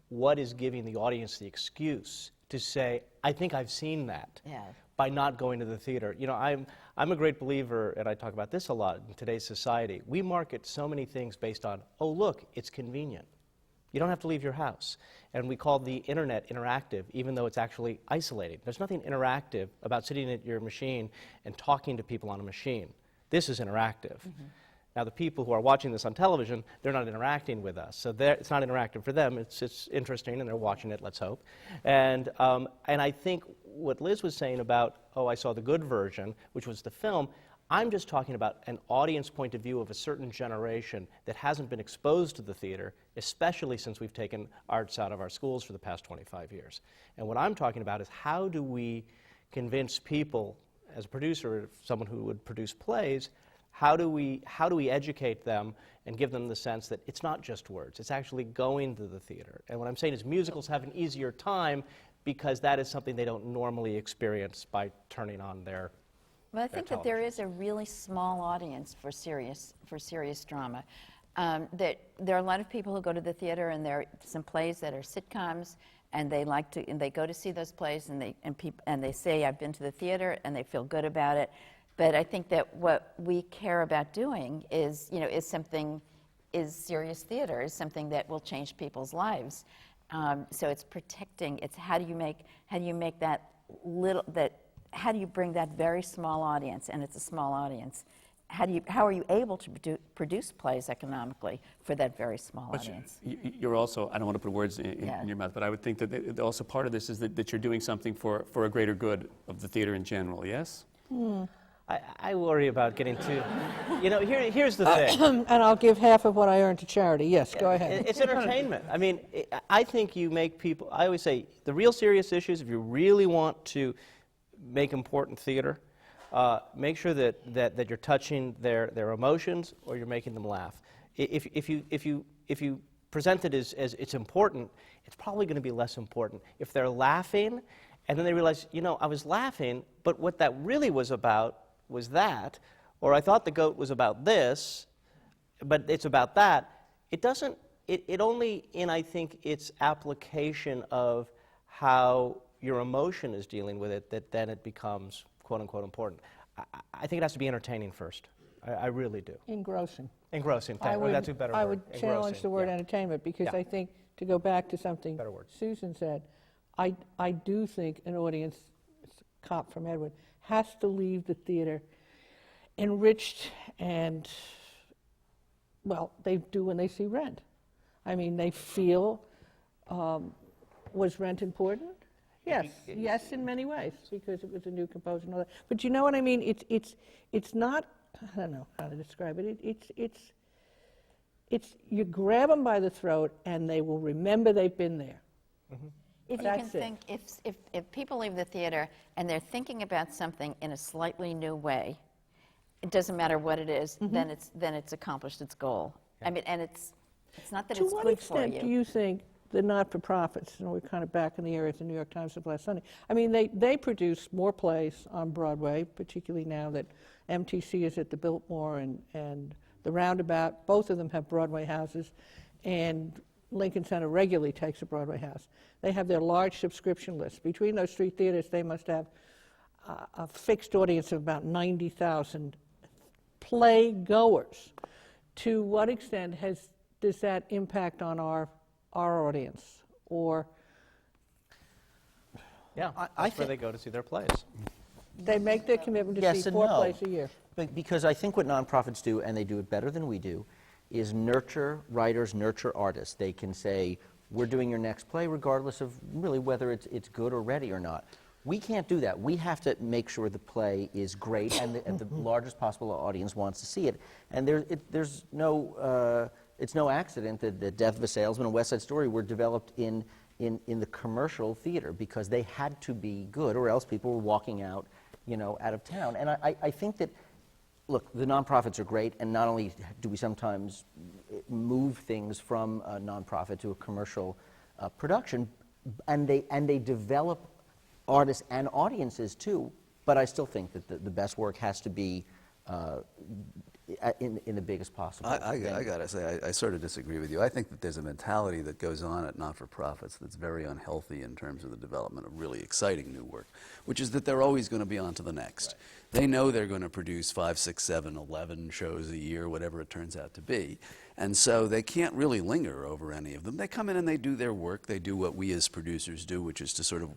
what is giving the audience the excuse to say, I think I've seen that. Yeah. By not going to the theater. You know, I'm a great believer, and I talk about this a lot in today's society. We market so many things based on, oh, look, it's convenient. You don't have to leave your house. And we call the internet interactive, even though it's actually isolating. There's nothing interactive about sitting at your machine and talking to people on a machine. This is interactive. Mm-hmm. Now, the people who are watching this on television, they're not interacting with us. So it's not interactive for them. It's interesting, and they're watching it, let's hope. And I think what Liz was saying about, oh, I saw the good version, which was the film, I'm just talking about an audience point of view of a certain generation that hasn't been exposed to the theater, especially since we've taken arts out of our schools for the past 25 years. And what I'm talking about is how do we convince people, as a producer, someone who would produce plays, how do we educate them and give them the sense that it's not just words, it's actually going to the theater. And what I'm saying is musicals have an easier time because that is something they don't normally experience by turning on their Well, I think that there is a really small audience for serious drama. That there are a lot of people who go to the theater, and there are some plays that are sitcoms, and they go to see those plays, and they say, I've been to the theater, and they feel good about it. But I think that what we care about doing is serious theater, is something that will change people's lives. So it's protecting. It's how do you bring that very small audience, and it's a small audience. How are you able to produce plays economically for that very small audience? You're also, I don't want to put words in your mouth, but I would think that also part of this is that you're doing something for a greater good of the theater in general, yes? I worry about getting too, here's the thing. And I'll give half of what I earn to charity. Yes, go ahead. It's entertainment. I mean, I think you make people, I always say, the real serious issues, if you really want to make important theater, make sure that you're touching their emotions or you're making them laugh. If you present it as it's important, it's probably going to be less important. If they're laughing and then they realize, I was laughing, but what that really was about was that, or I thought the goat was about this, but it's about that. It doesn't, it only in, I think, its application of how your emotion is dealing with it, that then it becomes quote unquote important. I think it has to be entertaining first. I really do. Engrossing. Engrossing, that's a better word. I would challenge the word entertainment because I think, to go back to something Susan said, I do think an audience, cop from Edward, has to leave the theater enriched and, well, they do when they see Rent. I mean, they feel, was Rent important? Yes, yes, in many ways, because it was a new composer and all that. But you know what I mean? It's not, I don't know how to describe it. It's you grab them by the throat and they will remember they've been there. Mm-hmm. If you can think, if people leave the theater and they're thinking about something in a slightly new way, it doesn't matter what it is, then it's accomplished its goal. I mean, and it's not that it's good for you. To what extent do you think the not-for-profits, we're kind of back in the area of the New York Times of last Sunday, I mean, they produce more plays on Broadway, particularly now that MTC is at the Biltmore and the Roundabout. Both of them have Broadway houses, and Lincoln Center regularly takes a Broadway house. They have their large subscription list. Between those three theaters, they must have a fixed audience of about 90,000 play goers. To what extent does that impact on our audience? Or that's where they go to see their plays. They make their commitment to see 4 plays a year. Because I think what nonprofits do, and they do it better than we do, is nurture writers, nurture artists. They can say, we're doing your next play regardless of really whether it's good or ready or not. We can't do that. We have to make sure the play is great and the largest possible audience wants to see it. And there's no, it's no accident that Death of a Salesman and West Side Story were developed in the commercial theater because they had to be good or else people were walking out, out of town. And I think that, look, the nonprofits are great, and not only do we sometimes move things from a nonprofit to a commercial production, and they develop artists and audiences too, but I still think that the best work has to be in the biggest possible. I gotta say, I sort of disagree with you. I think that there's a mentality that goes on at not-for-profits that's very unhealthy in terms of the development of really exciting new work, which is that they're always going to be on to the next. Right. They know they're going to produce 5, 6, 7, 11 shows a year, whatever it turns out to be. And so they can't really linger over any of them. They come in and they do their work. They do what we as producers do, which is to sort of,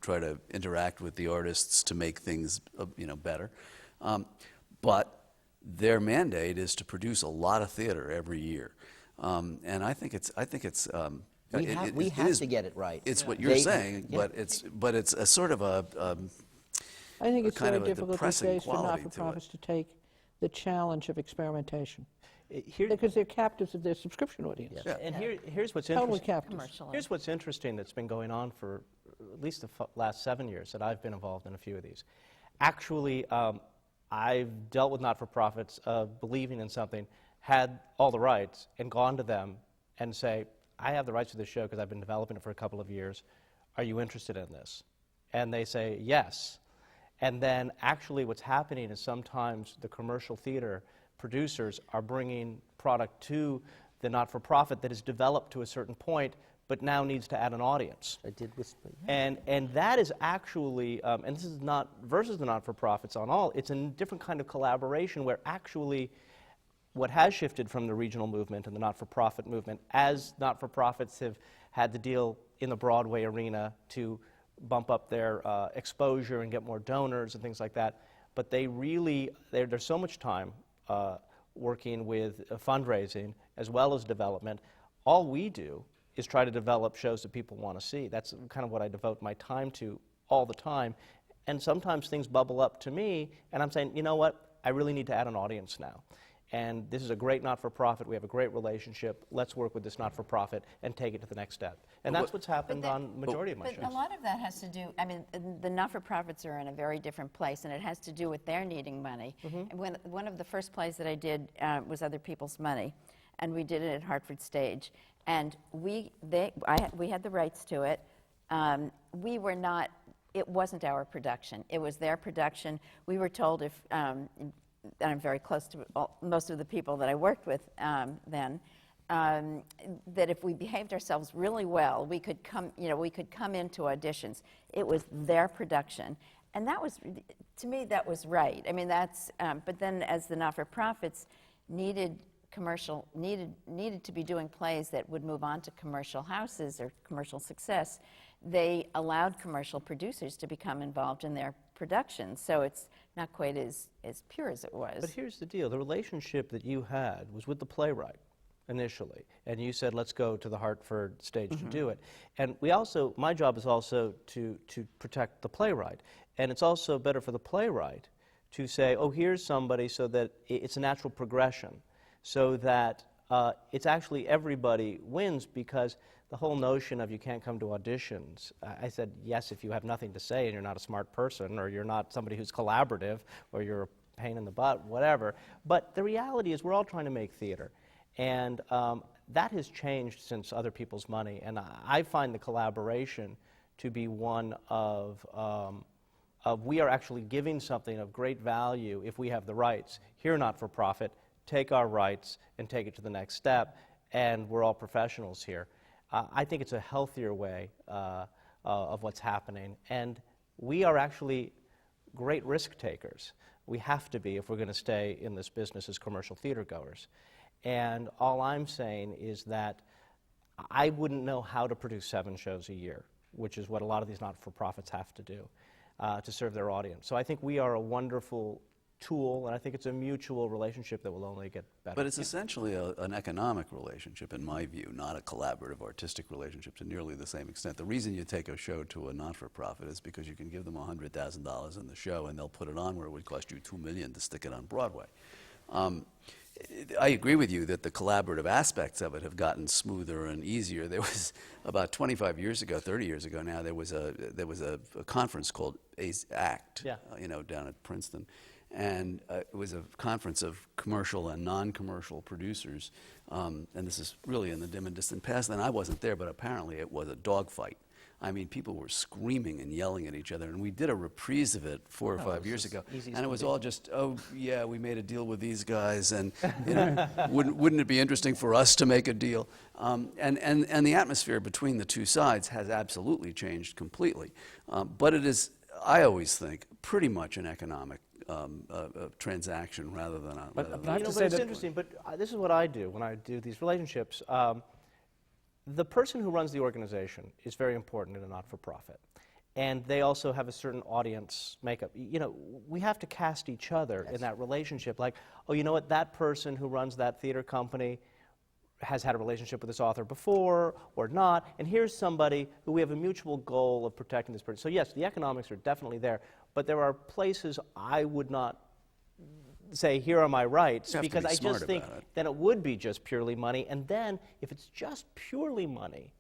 try to interact with the artists to make things, better. But their mandate is to produce a lot of theater every year. And I think it's we have to get it right. It's what you're saying, but it's a sort of I think it's very difficult these days for not-for-profits to take the challenge of experimentation. Because they're captives of their subscription audience. Yeah. And here's what's totally interesting. Captives. Here's what's interesting that's been going on for at least the last 7 years that I've been involved in a few of these. Actually, I've dealt with not-for-profits believing in something, had all the rights, and gone to them and say, I have the rights to this show because I've been developing it for a couple of years. Are you interested in this? And they say, yes. And then actually what's happening is sometimes the commercial theater producers are bringing product to the not-for-profit that is developed to a certain point, but now needs to add an audience. I did with, and that is actually, and this is not versus the not-for-profits on all, it's a different kind of collaboration where actually what has shifted from the regional movement and the not-for-profit movement, as not-for-profits have had to deal in the Broadway arena to bump up their exposure and get more donors and things like that, but they really, there's so much time working with fundraising as well as development. All we do is try to develop shows that people want to see. That's kind of what I devote my time to all the time. And sometimes things bubble up to me, and I'm saying, you know what, I really need to add an audience now. And this is a great not-for-profit. We have a great relationship. Let's work with this not-for-profit and take it to the next step. And that's what's happened on majority of my shows. But a lot of that has to do, I mean, the not-for-profits are in a very different place, and it has to do with their needing money. And one of the first plays that I did was Other People's Money, and we did it at Hartford Stage. And we had the rights to it. We were not, it wasn't our production. It was their production. We were told if, and I'm very close to most of the people that I worked with then, that if we behaved ourselves really well, we could come into auditions. It was their production, and that was, to me, that was right. I mean, that's. But then, as the not-for-profits needed to be doing plays that would move on to commercial houses or commercial success, they allowed commercial producers to become involved in their production. So it's not quite as pure as it was. But here's the deal. The relationship that you had was with the playwright initially, and you said, let's go to the Hartford Stage to do it. And we also, my job is also to protect the playwright. And it's also better for the playwright to say, oh, here's somebody, so that it's a natural progression, so that it's actually everybody wins, because the whole notion of you can't come to auditions, I said, yes, if you have nothing to say and you're not a smart person, or you're not somebody who's collaborative, or you're a pain in the butt, whatever. But the reality is we're all trying to make theater. And that has changed since Other People's Money. And I find the collaboration to be one of we are actually giving something of great value if we have the rights. Here, not-for-profit, take our rights and take it to the next step, and we're all professionals here. I think it's a healthier way of what's happening, and we are actually great risk takers. We have to be if we're going to stay in this business as commercial theater goers. And all I'm saying is that I wouldn't know how to produce 7 shows a year, which is what a lot of these not-for-profits have to do to serve their audience. So I think we are a wonderful tool, and I think it's a mutual relationship that will only get better. But it's essentially an economic relationship, in my view, not a collaborative artistic relationship to nearly the same extent. The reason you take a show to a not-for-profit is because you can give them $100,000 in the show, and they'll put it on where it would cost you $2 million to stick it on Broadway. I agree with you that the collaborative aspects of it have gotten smoother and easier. There was about 25 years ago, 30 years ago now, there was a conference called ACT, down at Princeton. And it was a conference of commercial and non-commercial producers, and this is really in the dim and distant past. And I wasn't there, but apparently it was a dogfight. I mean, people were screaming and yelling at each other, and we did a reprise of it 4 or 5 years ago, and it was all just, oh yeah, we made a deal with these guys, and wouldn't it be interesting for us to make a deal? And the atmosphere between the two sides has absolutely changed completely, but it is, I always think, pretty much an economic transaction rather than a. But it's interesting. But this is what I do when I do these relationships. The person who runs the organization is very important in a not-for-profit, and they also have a certain audience makeup. We have to cast each other in that relationship. Like, oh, you know what? That person who runs that theater company has had a relationship with this author before or not, and here's somebody who we have a mutual goal of protecting this person. So yes, the economics are definitely there, but there are places I would not say, here are my rights, because I just think then it would be just purely money, and then if it's just purely money,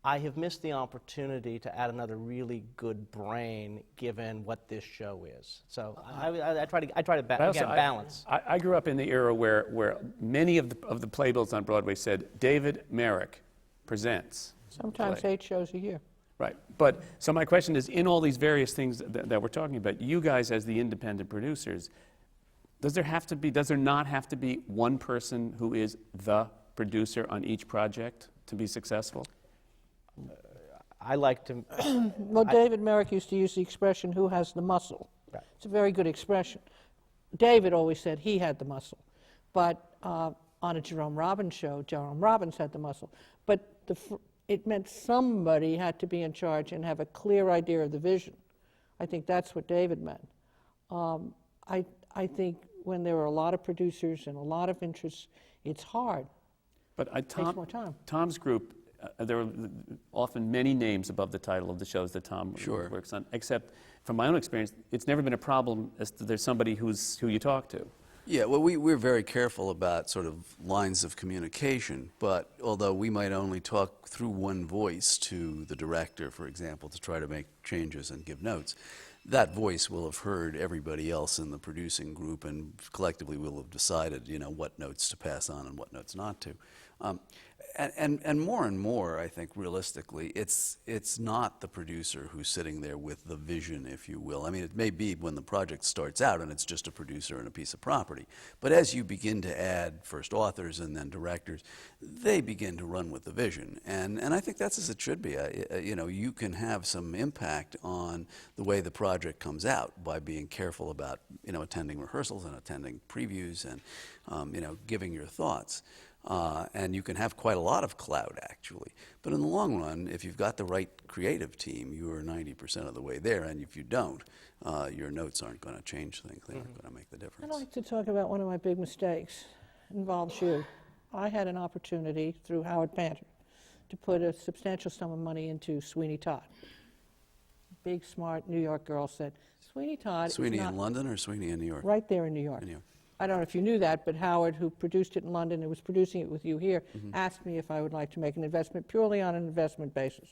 I have missed the opportunity to add another really good brain given what this show is. So I try to balance. I grew up in the era where many of the playbills on Broadway said, David Merrick presents. Sometimes 8 shows a year. Right. But so my question is, in all these various things that we're talking about, you guys as the independent producers, does there not have to be one person who is the producer on each project to be successful? I like to... Well, David Merrick used to use the expression, who has the muscle? Right. It's a very good expression. David always said he had the muscle. But on a Jerome Robbins show, Jerome Robbins had the muscle. But it meant somebody had to be in charge and have a clear idea of the vision. I think that's what David meant. I think when there are a lot of producers and a lot of interests, it's hard. But it takes more time. Tom's group there are often many names above the title of the shows that Tom works on, except from my own experience, it's never been a problem as to there's somebody who you talk to. Yeah, well, we're very careful about sort of lines of communication, but although we might only talk through one voice to the director, for example, to try to make changes and give notes, that voice will have heard everybody else in the producing group, and collectively will have decided, what notes to pass on and what notes not to. And more, I think, realistically, it's not the producer who's sitting there with the vision, if you will. I mean, it may be when the project starts out and it's just a producer and a piece of property. But as you begin to add first authors and then directors, they begin to run with the vision. And I think that's as it should be. You can have some impact on the way the project comes out by being careful about, attending rehearsals and attending previews and, giving your thoughts. And you can have quite a lot of clout, actually. But in the long run, if you've got the right creative team, you are 90% of the way there. And if you don't, your notes aren't going to change things. They're not going to make the difference. I'd like to talk about one of my big mistakes. It involves you. I had an opportunity through Howard Panter to put a substantial sum of money into Sweeney Todd. Big, smart New York girl said, Sweeney Todd Sweeney in London or Sweeney in New York? Right there in New York. In New York. I don't know if you knew that, but Howard, who produced it in London and was producing it with you here, asked me if I would like to make an investment purely on an investment basis,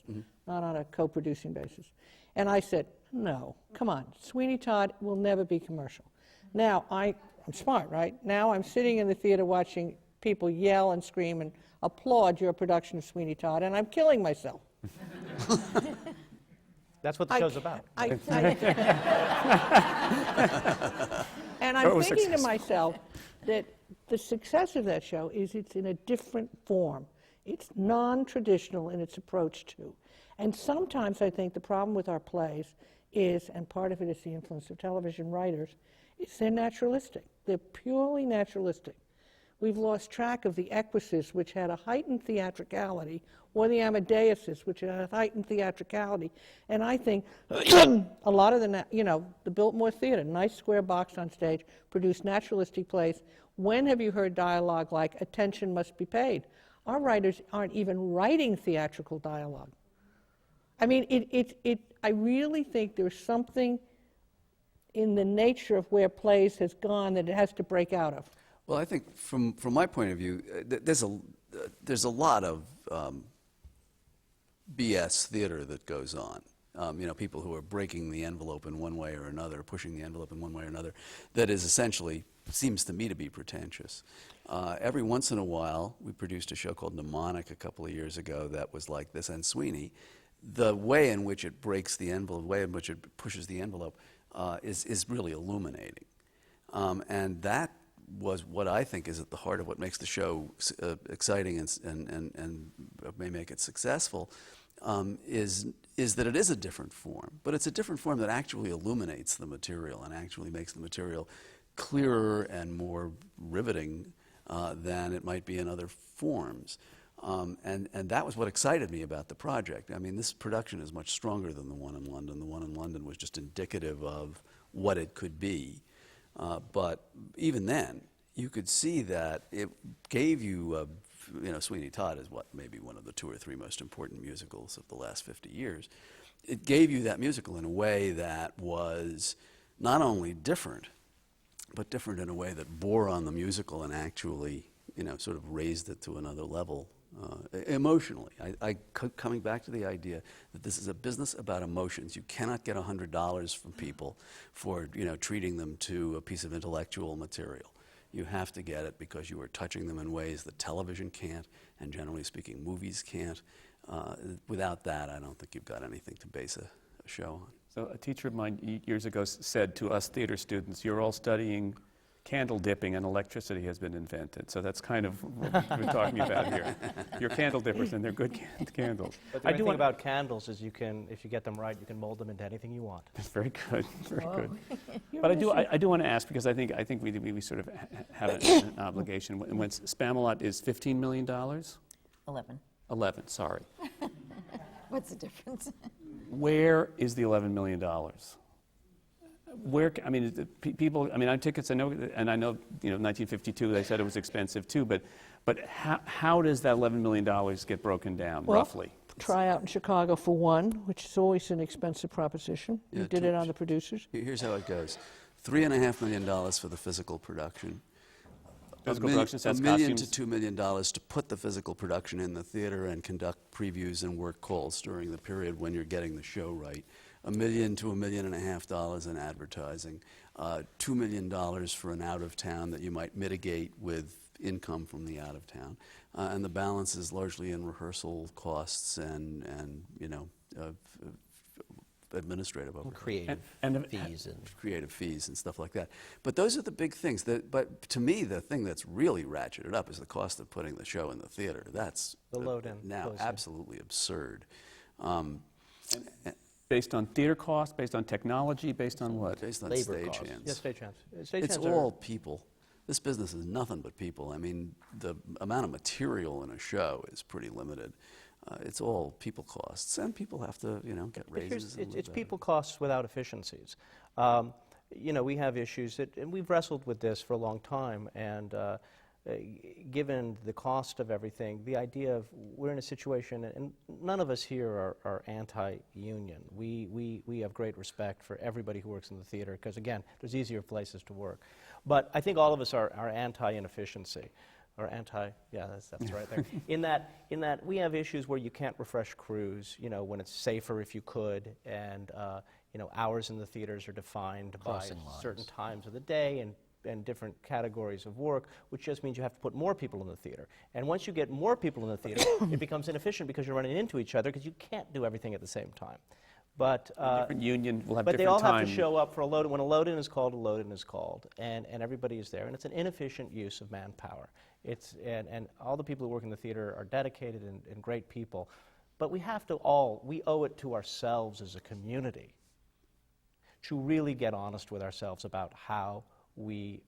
not on a co-producing basis. And I said, no, come on, Sweeney Todd will never be commercial. Now, I'm smart, right? Now I'm sitting in the theater watching people yell and scream and applaud your production of Sweeney Todd, and I'm killing myself. That's what the show's about. And I'm thinking to myself that the success of that show is it's in a different form. It's non-traditional in its approach to. And sometimes I think the problem with our plays is, and part of it is the influence of television writers, is they're naturalistic. They're purely naturalistic. We've lost track of the Equises, which had a heightened theatricality, or the Amadeuses, which had a heightened theatricality. And I think a lot of the Biltmore Theater, nice square box on stage, produced naturalistic plays. When have you heard dialogue like, attention must be paid? Our writers aren't even writing theatrical dialogue. I mean, I really think there's something in the nature of where plays has gone that it has to break out of. Well, I think from my point of view, there's a lot of BS theater that goes on. People who are breaking the envelope in one way or another, pushing the envelope in one way or another, that is essentially, seems to me to be pretentious. Every once in a while, we produced a show called Mnemonic a couple of years ago that was like this, and Sweeney, the way in which it breaks the envelope, the way in which it pushes the envelope, is really illuminating. And that was what I think is at the heart of what makes the show exciting and may make it successful, is that it is a different form. But it's a different form that actually illuminates the material and actually makes the material clearer and more riveting than it might be in other forms. And that was what excited me about the project. I mean, this production is much stronger than the one in London. The one in London was just indicative of what it could be. But even then, you could see that it gave you, Sweeney Todd is maybe one of the 2 or 3 most important musicals of the last 50 years. It gave you that musical in a way that was not only different, but different in a way that bore on the musical and actually, sort of raised it to another level emotionally. Coming back to the idea that this is a business about emotions. You cannot get $100 from people for treating them to a piece of intellectual material. You have to get it because you are touching them in ways that television can't, and generally speaking, movies can't. Without that, I don't think you've got anything to base a show on. So a teacher of mine years ago said to us theater students, "You're all studying candle dipping and electricity has been invented." So that's kind of what we're talking about here. You're candle dippers and they're good candles. But the thing about candles is you can, if you get them right, you can mold them into anything you want. That's very good, very good. But I do want to ask, because I think we sort of have an obligation. When Spamalot is $15 million? 11. 11, sorry. What's the difference? Where is the $11 million? where, I mean, people, I mean, on tickets, I know, and I know, 1952, they said it was expensive too, but how does that $11 million get broken down, roughly? Try out in Chicago for one, which is always an expensive proposition. Yeah, You did it on the producers. Here's how it goes. $3.5 million for the physical production. Physical production, $1 that's million costumes. to $2 million to put the physical production in the theater and conduct previews and work calls during the period when you're getting the show right. $1 million to $1.5 million in advertising. $2 million for an out of town that you might mitigate with income from the out of town. And the balance is largely in rehearsal costs and administrative overhead. Creative And fees and Creative fees and stuff like that. But those are the big things. But to me, the thing that's really ratcheted up is the cost of putting the show in the theater. That's The load-in now goes in. absolutely absurd. Based on theater costs, based on technology, based on what? Based on Labor stagehands. costs. Yes, stagehands. It's Stagehands are- all people. This business is nothing but people. I mean, the amount of material in a show is pretty limited. It's all people costs, and people have to, get But here's- raises. and live it's better. people costs without efficiencies. We have issues and we've wrestled with this for a long time, and given the cost of everything, the idea of we're in a situation, and none of us here are anti-union. We have great respect for everybody who works in the theater, because again, there's easier places to work. But I think all of us are anti-inefficiency. Or that's right there. In that we have issues where you can't refresh crews, when it's safer if you could, and hours in the theaters are defined Crossing by lines. certain times of the day and different categories of work, which just means you have to put more people in the theater. And once you get more people in the theater, it becomes inefficient because you're running into each other because you can't do everything at the same time. But Different union will have but different they all time. have to show up for a load-in. When a load-in is called, a load-in is called, and everybody is there. And it's an inefficient use of manpower. And all the people who work in the theater are dedicated and great people. But we owe it to ourselves as a community to really get honest with ourselves about how we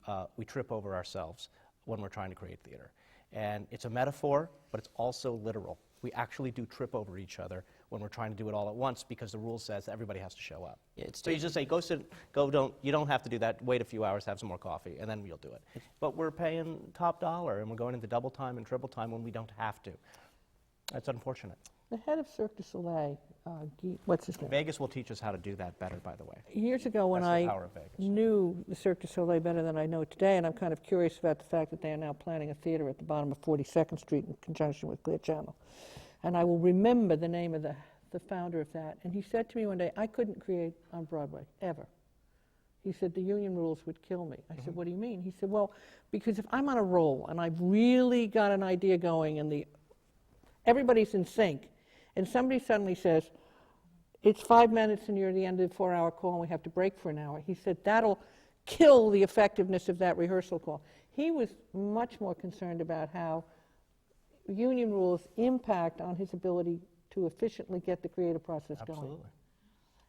trip over ourselves when we're trying to create theater. And it's a metaphor, but it's also literal. We actually do trip over each other when we're trying to do it all at once because the rule says that everybody has to show up. Yeah, it's So you just say, you don't have to do that, wait a few hours, have some more coffee, and then you'll do it. But we're paying top dollar, and we're going into double time and triple time when we don't have to. That's unfortunate. The head of Cirque du Soleil, what's his name? Vegas will teach us how to do that better, by the way. Years ago, when That's the I power of Vegas. knew the Cirque du Soleil better than I know it today, and I'm kind of curious about the fact that they are now planning a theater at the bottom of 42nd Street in conjunction with Clear Channel. And I will remember the name of the founder of that. And he said to me one day, I couldn't create on Broadway, ever. He said, the union rules would kill me. I said, what do you mean? He said, well, because if I'm on a roll and I've really got an idea going and everybody's in sync, and somebody suddenly says, it's 5 minutes and you're at the end of the 4-hour call and we have to break for an hour. He said, that'll kill the effectiveness of that rehearsal call. He was much more concerned about how union rules impact on his ability to efficiently get the creative process going. Absolutely.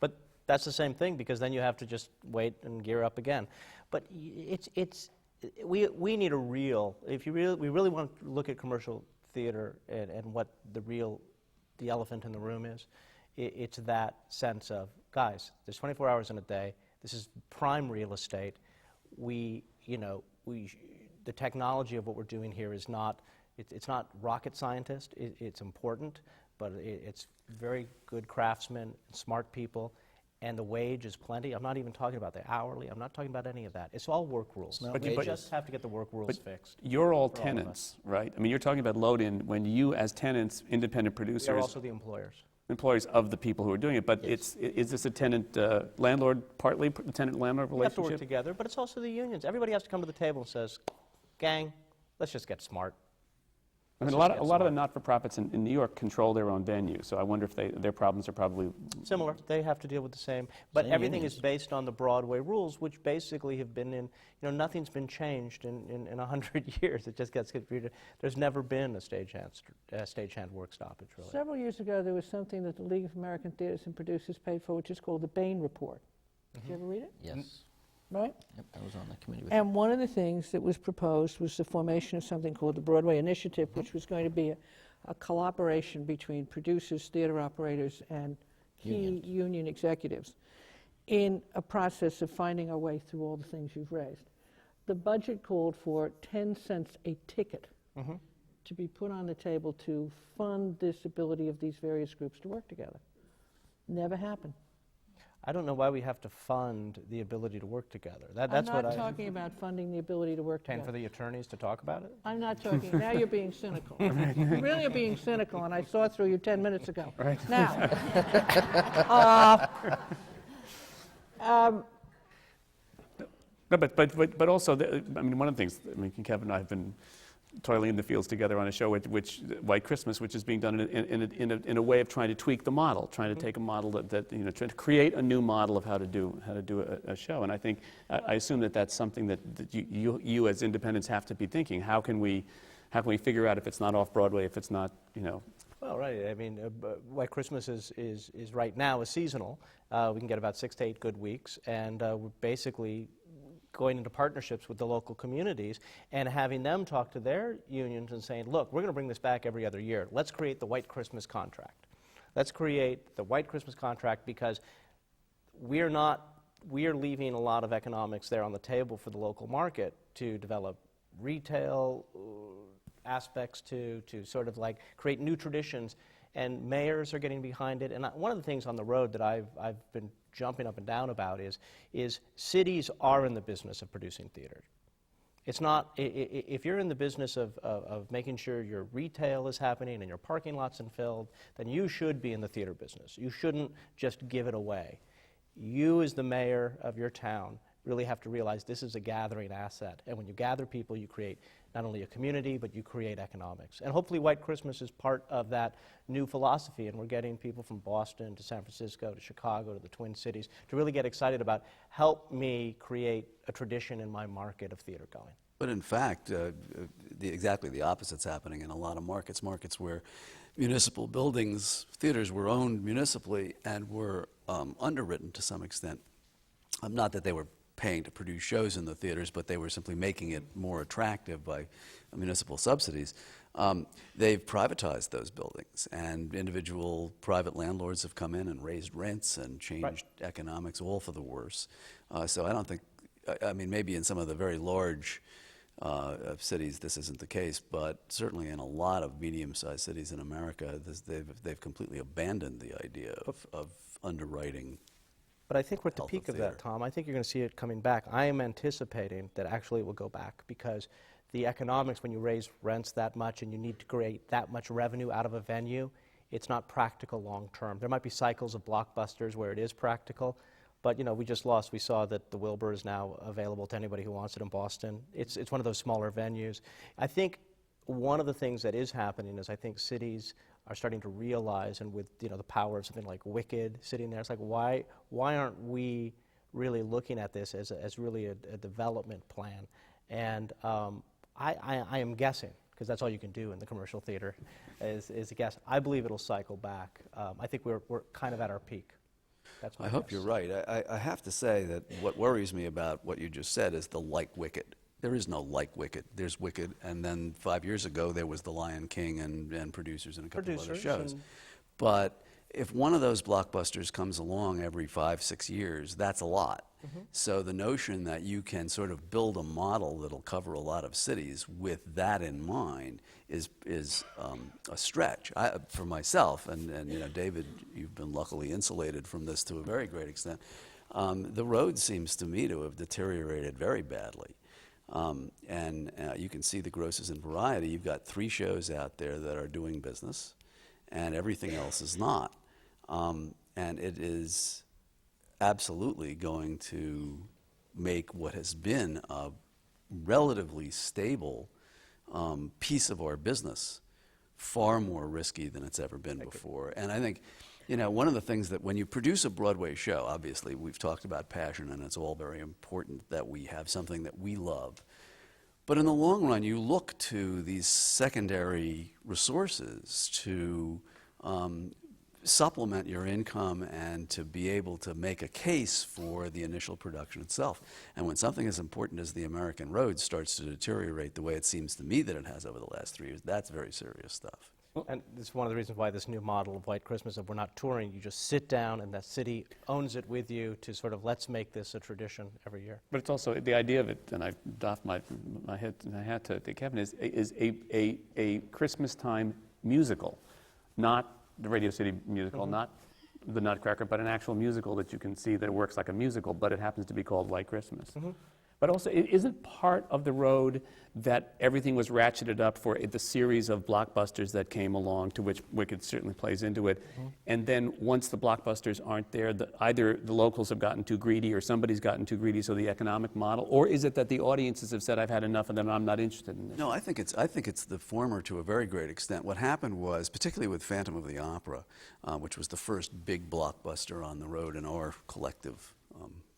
But that's the same thing, because then you have to just wait and gear up again. But we need a real, we really want to look at commercial theater and what the elephant in the room is, it's that sense of, guys, there's 24 hours in a day, this is prime real estate, the technology of what we're doing here is not, it's not rocket scientist, it's important, but it's very good craftsmen, smart people, and the wage is plenty. I'm not even talking about the hourly, I'm not talking about any of that. It's all work rules. We just have to get the work rules fixed. You're all tenants, right? I mean, you're talking about load-in when you, as tenants, independent producers, They're also the employers. employees of the people who are doing it, but is this a tenant-landlord, partly the tenant-landlord We have to work relationship? together, but it's also the unions. Everybody has to come to the table and says, gang, let's just get smart. I mean, a lot of the not-for-profits in New York control their own venue, so I wonder if their problems are probably Similar. They have to deal with the same. But Same everything unions. is based on the Broadway rules, which basically have been nothing's been changed in 100 years. It just gets confused. There's never been a stagehand work stoppage, really. Several years ago, there was something that the League of American Theaters and Producers paid for, which is called the Bain Report. Did you ever read it? Yes. Right? Yep, I was on the committee with And one of the things that was proposed was the formation of something called the Broadway Initiative, which was going to be a collaboration between producers, theater operators, and key Unions. union executives. in a process of finding our way through all the things you've raised. The budget called for 10 cents a ticket to be put on the table to fund this ability of these various groups to work together. Never happened. I don't know why we have to fund the ability to work together. That's I'm what not talking about funding the ability to work Paying together. for the attorneys to talk about it? I'm not talking, now you're being cynical. You really are being cynical, and I saw through you 10 minutes ago. Right. Now, No, but also, I mean, one of the things, I mean, Kevin and I have been toiling in the fields together on a show, which White Christmas, which is being done in a way of trying to tweak the model, trying to take a model that you know, trying to create a new model of how to do a show. And I think I assume that's something that you as independents have to be thinking. How can we figure out if it's not Off-Broadway, if it's not, you know? Well, right. I mean, White Christmas is right now is seasonal. We can get about 6 to 8 good weeks, and we're basically going into partnerships with the local communities and having them talk to their unions and saying, look, we're going to bring this back every other year. Let's create the White Christmas contract. Let's create the White Christmas contract because we're leaving a lot of economics there on the table for the local market to develop retail aspects to sort of like create new traditions, and mayors are getting behind it. And one of the things on the road that I've been jumping up and down about is cities are in the business of producing theater. It's not, if you're in the business of making sure your retail is happening and your parking lots are filled, then you should be in the theater business. You shouldn't just give it away. You as the mayor of your town really have to realize this is a gathering asset. And when you gather people, you create not only a community, but you create economics. And hopefully White Christmas is part of that new philosophy, and we're getting people from Boston to San Francisco to Chicago to the Twin Cities to really get excited about, help me create a tradition in my market of theater going. But in fact, exactly the opposite's happening in a lot of markets where municipal buildings, theaters were owned municipally and were underwritten to some extent. Not that they were paying to produce shows in the theaters, but they were simply making it more attractive by municipal subsidies. They've privatized those buildings, and individual private landlords have come in and raised rents and changed economics, all for the worse. So I don't think, I mean, maybe in some of the very large cities this isn't the case, but certainly in a lot of medium-sized cities in America, they've completely abandoned the idea of underwriting. But I think we're at the peak of that, Tom. I think you're going to see it coming back. I am anticipating that actually it will go back because the economics, when you raise rents that much and you need to create that much revenue out of a venue, it's not practical long term. There might be cycles of blockbusters where it is practical, but you know, we saw that the Wilbur is now available to anybody who wants it in Boston. It's one of those smaller venues. I think one of the things that is happening is I think cities are starting to realize, and with the power of something like Wicked sitting there, it's like why aren't we really looking at this as really a development plan? And I am guessing, because that's all you can do in the commercial theater, is a guess. I believe it'll cycle back. I think we're kind of at our peak. That's my I hope guess. you're right. I have to say that what worries me about what you just said is the like Wicked. There is no like Wicked. There's Wicked, and then 5 years ago there was The Lion King and producers and a couple of other shows. But if one of those blockbusters comes along every 5-6 years, that's a lot. So the notion that you can sort of build a model that'll cover a lot of cities with that in mind is a stretch. For myself, and David, you've been luckily insulated from this to a very great extent. The road seems to me to have deteriorated very badly. You can see the grosses in Variety. You've got 3 shows out there that are doing business, and everything else is not. And it is absolutely going to make what has been a relatively stable piece of our business far more risky than it's ever been before. And I think, one of the things that when you produce a Broadway show, obviously we've talked about passion, and it's all very important that we have something that we love. But in the long run, you look to these secondary resources to supplement your income and to be able to make a case for the initial production itself. And when something as important as the American Road starts to deteriorate the way it seems to me that it has over the last 3 years, that's very serious stuff. And it's one of the reasons why this new model of White Christmas, if we're not touring, you just sit down and the city owns it with you to sort of let's make this a tradition every year. But it's also the idea of it, and I doff my hat to Kevin, is a Christmas time musical, not the Radio City musical, not the Nutcracker, but an actual musical that you can see that works like a musical, but it happens to be called White Christmas. But also, isn't part of the road that everything was ratcheted up for the series of blockbusters that came along, to which Wicked certainly plays into it, and then once the blockbusters aren't there, either the locals have gotten too greedy or somebody's gotten too greedy, so the economic model, or is it that the audiences have said, I've had enough of them, I'm not interested in this? No, I think it's the former to a very great extent. What happened was, particularly with Phantom of the Opera, which was the first big blockbuster on the road in our collective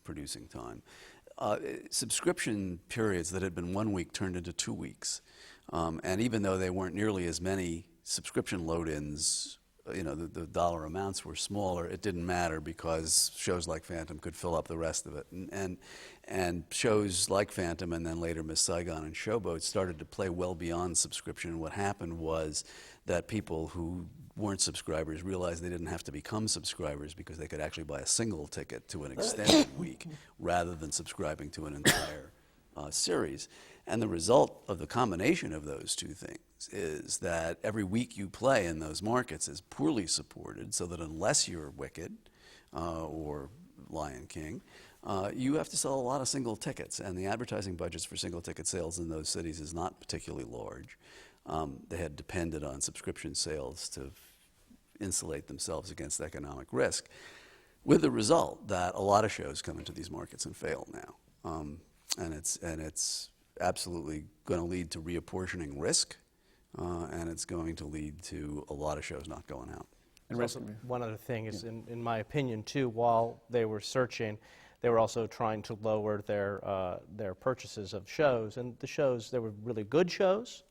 producing time, subscription periods that had been 1 week turned into 2 weeks. And even though they weren't nearly as many subscription load-ins, the dollar amounts were smaller, it didn't matter because shows like Phantom could fill up the rest of it. And shows like Phantom and then later Miss Saigon and Showboat started to play well beyond subscription. What happened was that people who weren't subscribers realized they didn't have to become subscribers because they could actually buy a single ticket to an extended week rather than subscribing to an entire series. And the result of the combination of those two things is that every week you play in those markets is poorly supported, so that unless you're Wicked or Lion King, you have to sell a lot of single tickets, and the advertising budgets for single ticket sales in those cities is not particularly large. They had depended on subscription sales to insulate themselves against economic risk, with the result that a lot of shows come into these markets and fail now. And it's absolutely going to lead to reapportioning risk, and it's going to lead to a lot of shows not going out. And also, one other thing is, in my opinion, too, while they were searching, they were also trying to lower their purchases of shows. And the shows, there were really good shows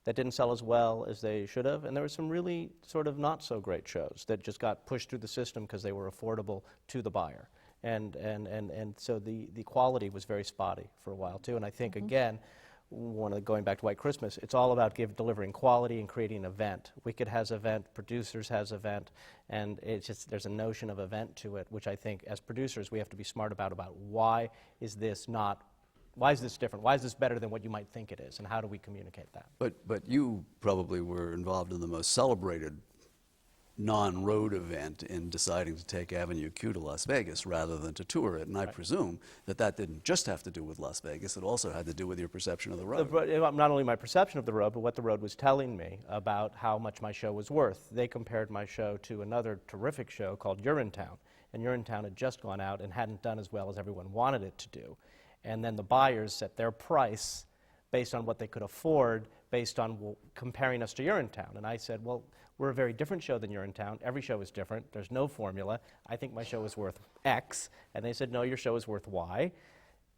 that didn't sell as well as they should have, and there were some really sort of not so great shows that just got pushed through the system because they were affordable to the buyer. And so the quality was very spotty for a while too. And I think, again, going back to White Christmas, it's all about delivering quality and creating an event. Wicked has event, producers has event, and it's just, there's a notion of event to it, which I think as producers we have to be smart about why is this different? Why is this better than what you might think it is, and how do we communicate that? But you probably were involved in the most celebrated non-road event in deciding to take Avenue Q to Las Vegas rather than to tour it, and I presume that didn't just have to do with Las Vegas, it also had to do with your perception of the road. Not only my perception of the road, but what the road was telling me about how much my show was worth. They compared my show to another terrific show called Urinetown, and Urinetown had just gone out and hadn't done as well as everyone wanted it to do. And then the buyers set their price based on what they could afford, based on comparing us to Urinetown. And I said, well, we're a very different show than Urinetown. Every show is different. There's no formula. I think my show is worth X. And they said, no, your show is worth Y.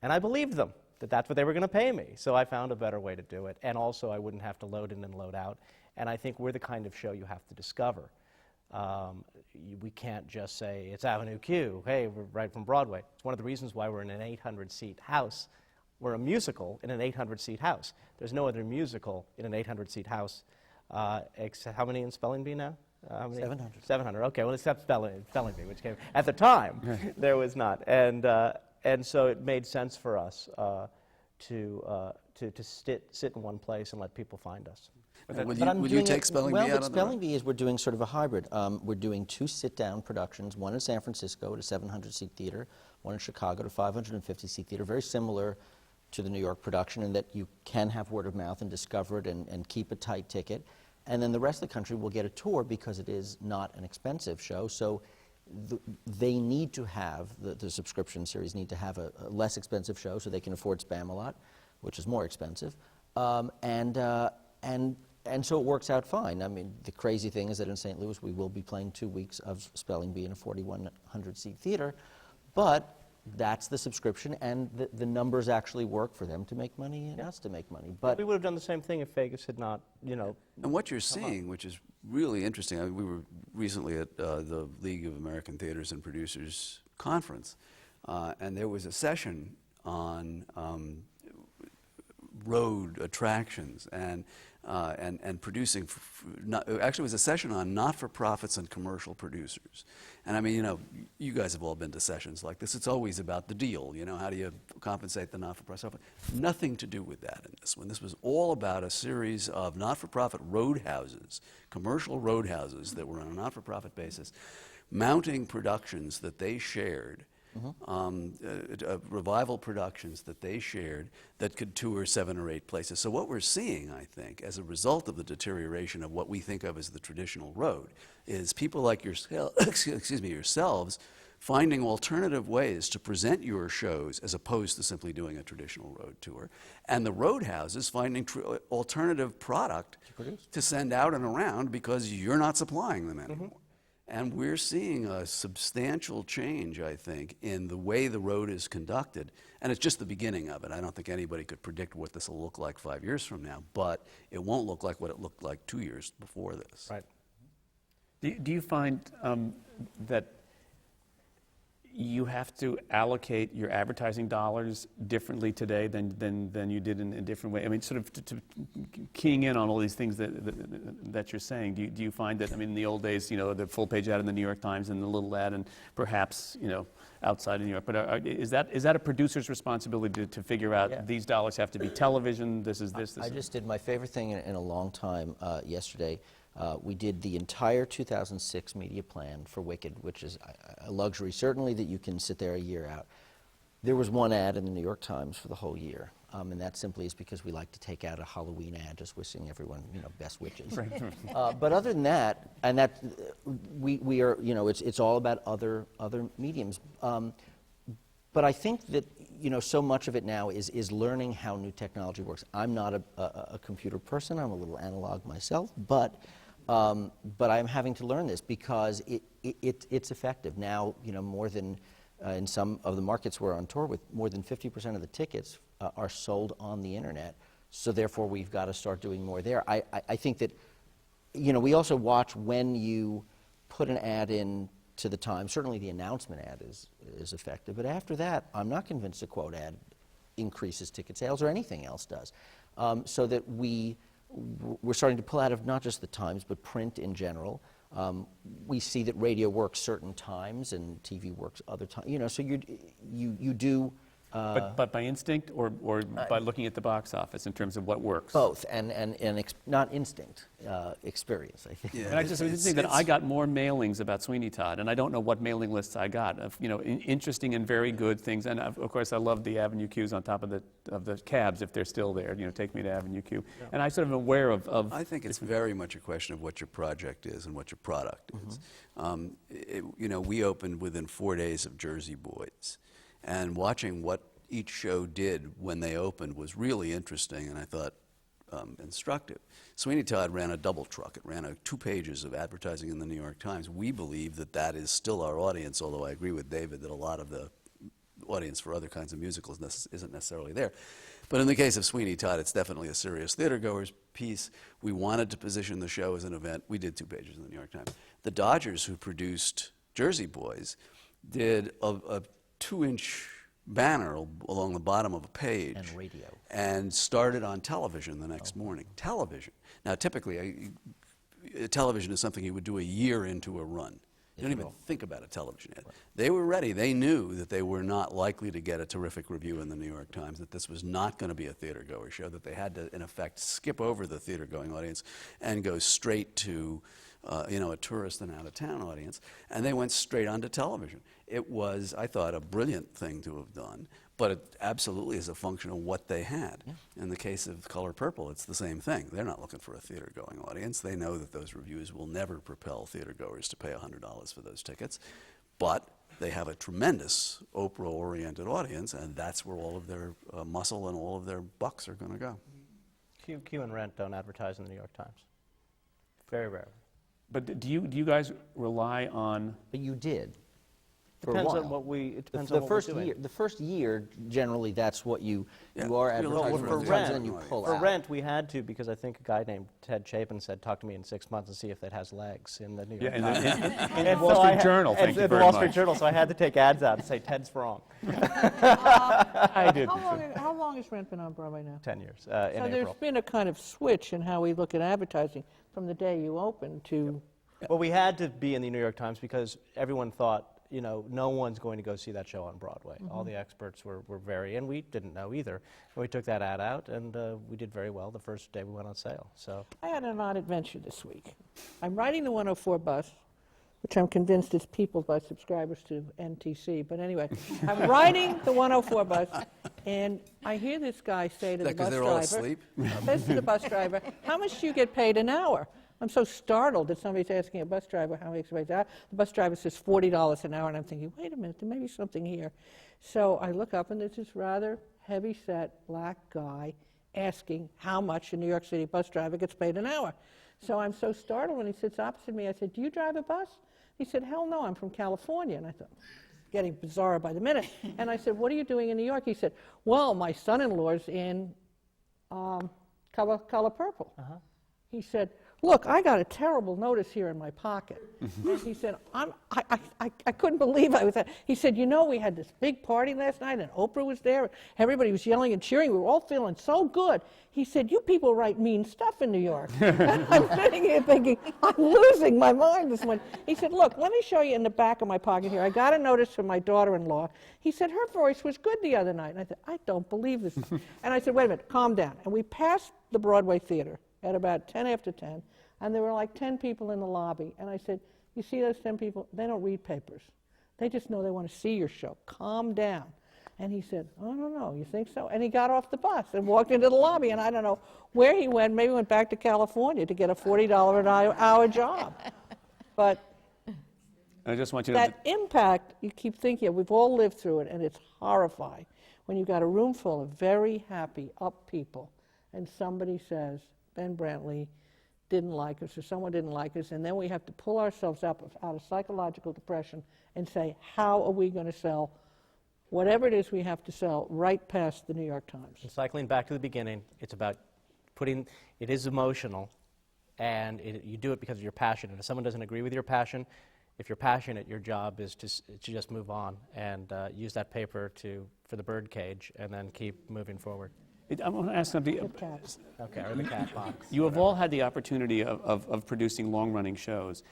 And I believed them, that that's what they were going to pay me. So I found a better way to do it. And also, I wouldn't have to load in and load out. And I think we're the kind of show you have to discover. We can't just say, it's Avenue Q. Hey, we're right from Broadway. It's one of the reasons why we're in an 800-seat house. We're a musical in an 800-seat house. There's no other musical in an 800-seat house. Except, how many in Spelling Bee now? 700. 700. Okay, well, except Spelling Bee, which came at the time. There was not, and so it made sense for us to sit in one place and let people find us. Would you take Spelling Bee out on the road? Spelling Bee is we're doing sort of a hybrid. We're doing 2 sit-down productions, one in San Francisco at a 700-seat theater, one in Chicago at a 550-seat theater, very similar to the New York production in that you can have word of mouth and discover it and keep a tight ticket. And then the rest of the country will get a tour because it is not an expensive show. So they need to have, the subscription series need to have a less expensive show so they can afford Spam-A-Lot, which is more expensive. And so it works out fine. I mean, the crazy thing is that in St. Louis we will be playing 2 weeks of Spelling Bee in a 4,100-seat theater, but that's the subscription, and the numbers actually work for them to make money and us to make money. But we would have done the same thing if Vegas had not, And what you're seeing, which is really interesting, I mean, we were recently at the League of American Theaters and Producers conference, and there was a session on road attractions, and and producing, actually it was a session on not-for-profits and commercial producers. And I mean, you know, you guys have all been to sessions like this. It's always about the deal, you know, how do you compensate the not-for-profit? Nothing to do with that in this one. This was all about a series of not-for-profit roadhouses, commercial roadhouses that were on a not-for-profit basis, mounting productions that they shared, revival productions that they shared that could tour 7 or 8 places. So what we're seeing, I think, as a result of the deterioration of what we think of as the traditional road, is people like yourselves finding alternative ways to present your shows as opposed to simply doing a traditional road tour, and the roadhouses finding alternative product to send out and around because you're not supplying them anymore. And we're seeing a substantial change, I think, in the way the road is conducted. And it's just the beginning of it. I don't think anybody could predict what this will look like 5 years from now, but it won't look like what it looked like 2 years before this. Right. Do you find that you have to allocate your advertising dollars differently today than you did in a different way? I mean, sort of to keying in on all these things that you're saying, do you find that, I mean, in the old days, you know, the full page ad in the New York Times and the little ad and perhaps, you know, outside of New York, but is that a producer's responsibility to figure out these dollars have to be television, this is this? I just did my favorite thing in a long time yesterday. We did the entire 2006 media plan for Wicked, which is a luxury, certainly, that you can sit there a year out. There was one ad in the New York Times for the whole year, and that simply is because we like to take out a Halloween ad, just wishing everyone, you know, best witches. But other than that, and that we are, you know, it's all about other mediums. But I think that, you know, so much of it now is learning how new technology works. I'm not a computer person. I'm a little analog myself, but I'm having to learn this because it's effective. Now, you know, more than, in some of the markets we're on tour with, more than 50% of the tickets are sold on the internet. So therefore, we've got to start doing more there. I think that, you know, we also watch when you put an ad in to the Times. Certainly the announcement ad is effective, but after that, I'm not convinced a quote ad increases ticket sales or anything else does. So that we're starting to pull out of not just the Times, but print in general. We see that radio works certain times and TV works other times. You know, so you do. But by instinct or by looking at the box office in terms of what works? Both, and not instinct, experience, I think. Yeah. And I just think that I got more mailings about Sweeney Todd, and I don't know what mailing lists I got of, you know, interesting and very good things. And of course, I love the Avenue Qs on top of the cabs if they're still there. You know, take me to Avenue Q. Yeah. And I sort of am aware of. I think it's very much a question of what your project is and what your product is. You know, we opened within 4 days of Jersey Boys. And watching what each show did when they opened was really interesting and I thought instructive. Sweeney Todd ran a double truck. It ran 2 pages of advertising in the New York Times. We believe that that is still our audience, although I agree with David that a lot of the audience for other kinds of musicals isn't necessarily there. But in the case of Sweeney Todd, it's definitely a serious theatergoer's piece. We wanted to position the show as an event. We did 2 pages in the New York Times. The Dodgers, who produced Jersey Boys, did a 2-inch banner along the bottom of a page. And radio. And started on television the next morning. Television. Now, typically, television is something you would do a year into a run. You don't even think about a television ad. Right. They were ready. They knew that they were not likely to get a terrific review in the New York Times, that this was not going to be a theater-goer show, that they had to, in effect, skip over the theater-going audience and go straight to you know, a tourist and out-of-town audience, and they went straight onto television. It was, I thought, a brilliant thing to have done, but it absolutely is a function of what they had. Yeah. In the case of Color Purple, it's the same thing. They're not looking for a theater-going audience. They know that those reviews will never propel theater-goers to pay $100 for those tickets, but they have a tremendous Oprah-oriented audience, and that's where all of their muscle and all of their bucks are going to go. Q and Rent don't advertise in the New York Times. Very rarely. But do you guys rely on? But you did. for a Depends while. on what we. It depends the on what first we're doing. year, the first year, generally, that's what you are advertising for for rent, and you pull for out. rent, we had to because I think a guy named Ted Chapin said, "Talk to me in 6 months and see if it has legs." In the New York Times. In the Wall Street Journal, thank you the very Wall much. Street Journal, so I had to take ads out and say Ted's wrong. I did. How long has rent been on Broadway now? 10 years in So April. there's been a kind of switch in how we look at advertising from the day you open to. Well, we had to be in the New York Times because everyone thought, no one's going to go see that show on Broadway. All the experts were very, and we didn't know either. And we took that ad out, and we did very well the first day we went on sale. So I had an odd adventure this week. I'm riding the 104 bus, which I'm convinced is peopled by subscribers to NTC. But anyway, I'm riding the 104 bus, and I hear this guy say to the bus they're all driver, asleep? says to the bus driver, "How much do you get paid an hour?" I'm so startled that somebody's asking a bus driver how he gets paid. The bus driver says $40 an hour, and I'm thinking, wait a minute, there may be something here. So I look up, and there's this rather heavy-set black guy asking how much a New York City bus driver gets paid an hour. So I'm so startled when he sits opposite me. I said, "Do you drive a bus?" He said, "Hell no, I'm from California." And I thought, getting bizarre by the minute. And I said, "What are you doing in New York?" He said, "Well, my son-in-law's in Color Purple." He said, "Look, I got a terrible notice here in my pocket." And he said, I couldn't believe I was there. He said, "We had this big party last night, and Oprah was there. Everybody was yelling and cheering. We were all feeling so good." He said, "You people write mean stuff in New York." And I'm sitting here thinking, I'm losing my mind this morning. He said, "Look, let me show you in the back of my pocket here. I got a notice from my daughter-in-law." He said, "Her voice was good the other night." And I said, "I don't believe this." And I said, "Wait a minute, calm down." And we passed the Broadway Theater at about 10 after 10, and there were like 10 people in the lobby. And I said, "You see those 10 people? They don't read papers. They just know they want to see your show. Calm down." And he said, "I don't know, you think so?" And he got off the bus and walked into the lobby, and I don't know where he went. Maybe went back to California to get a $40 an hour job. But I just want you to. that impact, you keep thinking, we've all lived through it, and it's horrifying. When you've got a room full of very happy, up people, and somebody says, Ben Brantley didn't like us, or someone didn't like us, and then we have to pull ourselves up out of psychological depression and say, how are we going to sell whatever it is we have to sell right past the New York Times? And cycling back to the beginning, it's about it is emotional, and you do it because of your passion. And if someone doesn't agree with your passion, if you're passionate, your job is to just move on and use that paper for the bird cage and then keep moving forward. I want to ask something. Okay, or the cat box. You have all had the opportunity of producing long-running shows.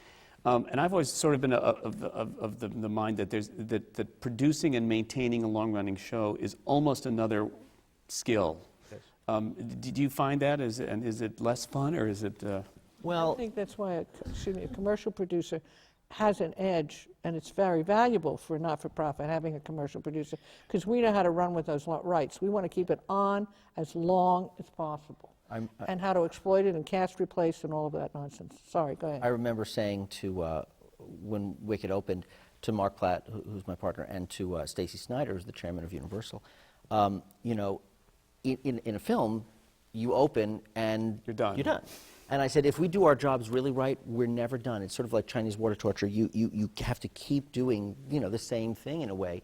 And I've always sort of been of the mind that that producing and maintaining a long-running show is almost another skill. Did you find that? And is it less fun, or is it? Well, I think that's why a commercial producer has an edge, and it's very valuable for a not-for-profit having a commercial producer, because we know how to run with those rights. We want to keep it on as long as possible, and how to exploit it and cast replace and all of that nonsense. Sorry, go ahead. I remember saying to, when Wicked opened, to Mark Platt, who's my partner, and to Stacy Snyder, who's the chairman of Universal, in a film, you open and you're done. You're done. And I said, if we do our jobs really right, we're never done. It's sort of like Chinese water torture. You have to keep doing, the same thing in a way.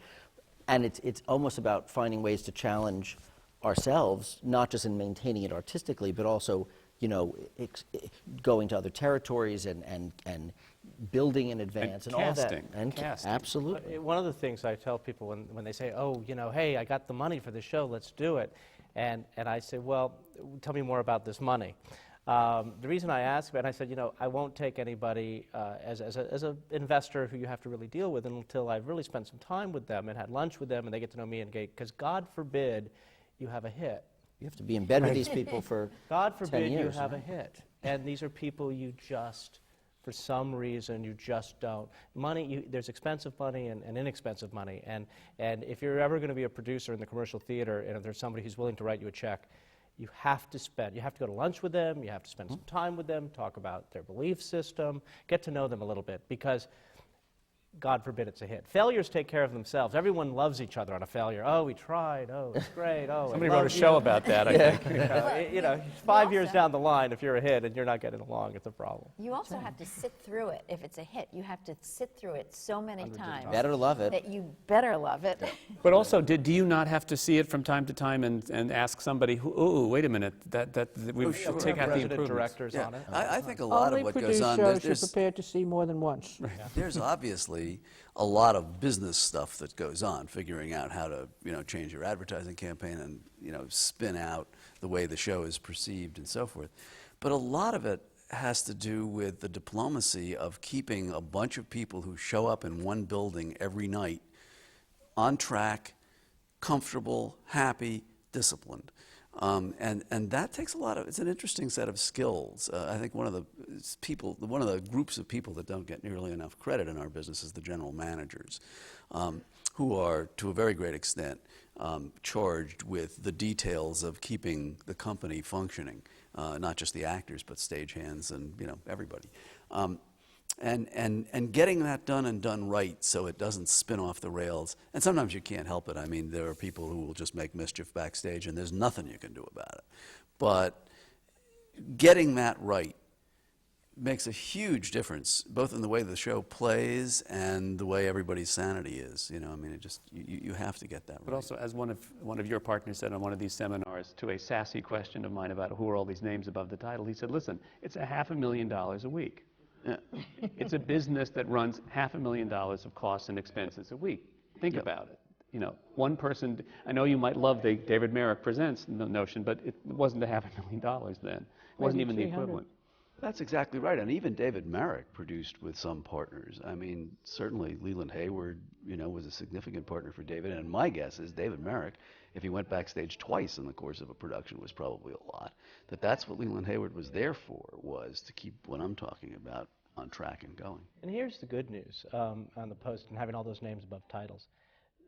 And it's almost about finding ways to challenge ourselves, not just in maintaining it artistically, but also, going to other territories and building in advance and all that. And casting. Absolutely. One of the things I tell people when they say, oh, hey, I got the money for the show, let's do it. And I say, well, tell me more about this money. The reason I ask, and I said, I won't take anybody as an investor who you have to really deal with until I've really spent some time with them and had lunch with them and they get to know me and because God forbid you have a hit. You have to be in bed with these people for God forbid 10 years, you have a hit. And these are people you just, for some reason, you just don't. Money, there's expensive money and inexpensive money. And if you're ever going to be a producer in the commercial theater and if there's somebody who's willing to write you a check, you have to go to lunch with them, you have to spend some time with them, talk about their belief system, get to know them a little bit, because God forbid it's a hit. Failures take care of themselves. Everyone loves each other on a failure. Oh, we tried. Oh, it's great. Oh, somebody wrote a show about that, I think. You know, 5 years down the line, if you're a hit and you're not getting along, it's a problem. You also have to sit through it. If it's a hit, you have to sit through it so many times. Better love it. That you better love it. But also, do you not have to see it from time to time and ask somebody, ooh, wait a minute, we should take out the improvements? Directors on it. I think a lot of what goes on. Only produced shows you're prepared to see more than once. There's obviously a lot of business stuff that goes on, figuring out how to, change your advertising campaign and, spin out the way the show is perceived and so forth. But a lot of it has to do with the diplomacy of keeping a bunch of people who show up in one building every night on track, comfortable, happy, disciplined. And that takes it's an interesting set of skills. I think one of the groups of people that don't get nearly enough credit in our business is the general managers, who are, to a very great extent, charged with the details of keeping the company functioning, not just the actors, but stagehands and, everybody. And getting that done and done right so it doesn't spin off the rails. And sometimes you can't help it. I mean, there are people who will just make mischief backstage and there's nothing you can do about it. But getting that right makes a huge difference, both in the way the show plays and the way everybody's sanity is. You have to get that right. But also, as one of your partners said on one of these seminars to a sassy question of mine about who are all these names above the title, he said, listen, it's $500,000 a week. Yeah. It's a business that runs $500,000 of costs and expenses a week. Think about it. One person, I know you might love the David Merrick Presents notion, but it wasn't $500,000 then. It wasn't even the equivalent. That's exactly right. And even David Merrick produced with some partners. I mean, certainly Leland Hayward, was a significant partner for David. And my guess is David Merrick, if he went backstage twice in the course of a production, was probably a lot. That's what Leland Hayward was there for, was to keep what I'm talking about on track and going. And here's the good news on the Post and having all those names above titles.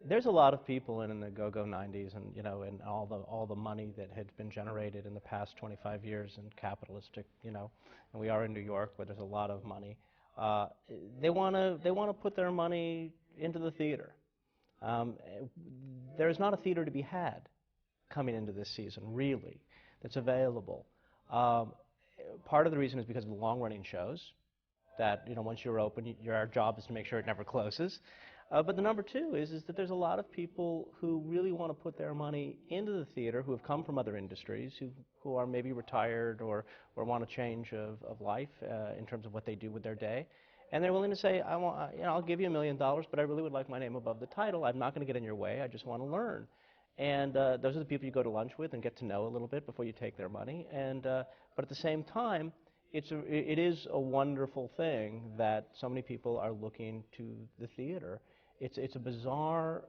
There's a lot of people in the go-go 90s and, and all the money that had been generated in the past 25 years in capitalistic, and we are in New York where there's a lot of money. They want to put their money into the theater. There's not a theater to be had coming into this season, really, that's available. Part of the reason is because of the long-running shows that, once you're open, your job is to make sure it never closes. But the number two is that there's a lot of people who really want to put their money into the theater, who have come from other industries, who are maybe retired or want a change of life in terms of what they do with their day. And they're willing to say, I'll give you $1 million, but I really would like my name above the title. I'm not going to get in your way. I just want to learn. And those are the people you go to lunch with and get to know a little bit before you take their money. But at the same time, it is a wonderful thing that so many people are looking to the theater. It's a bizarre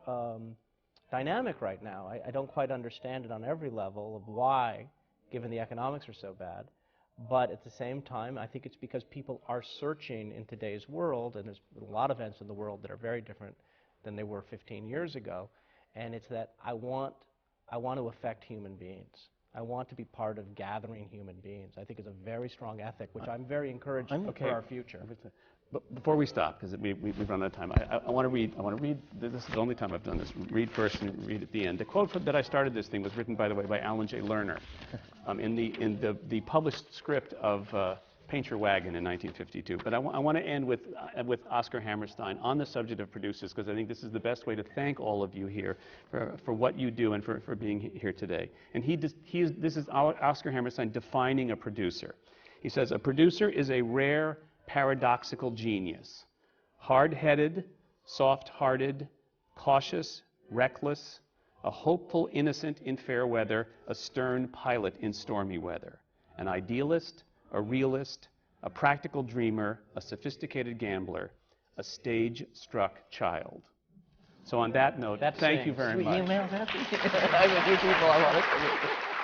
dynamic right now. I don't quite understand it on every level of why, given the economics are so bad. But at the same time, I think it's because people are searching in today's world, and there's a lot of events in the world that are very different than they were 15 years ago. And it's that I want to affect human beings. I want to be part of gathering human beings. I think it's a very strong ethic, which I'm very encouraged for our future. But before we stop, because we've run out of time, I want to read. This is the only time I've done this. Read first and read at the end. The quote that I started this thing was written, by the way, by Alan J. Lerner, in the published script of Paint Your Wagon in 1952. But I want to end with Oscar Hammerstein on the subject of producers, because I think this is the best way to thank all of you here for what you do and for being here today. And this is Oscar Hammerstein defining a producer. He says, a producer is a rare paradoxical genius, hard-headed, soft-hearted, cautious, reckless, a hopeful innocent in fair weather, a stern pilot in stormy weather, an idealist, a realist, a practical dreamer, a sophisticated gambler, a stage-struck child. So on that note, thank you very much. I have a few people I want to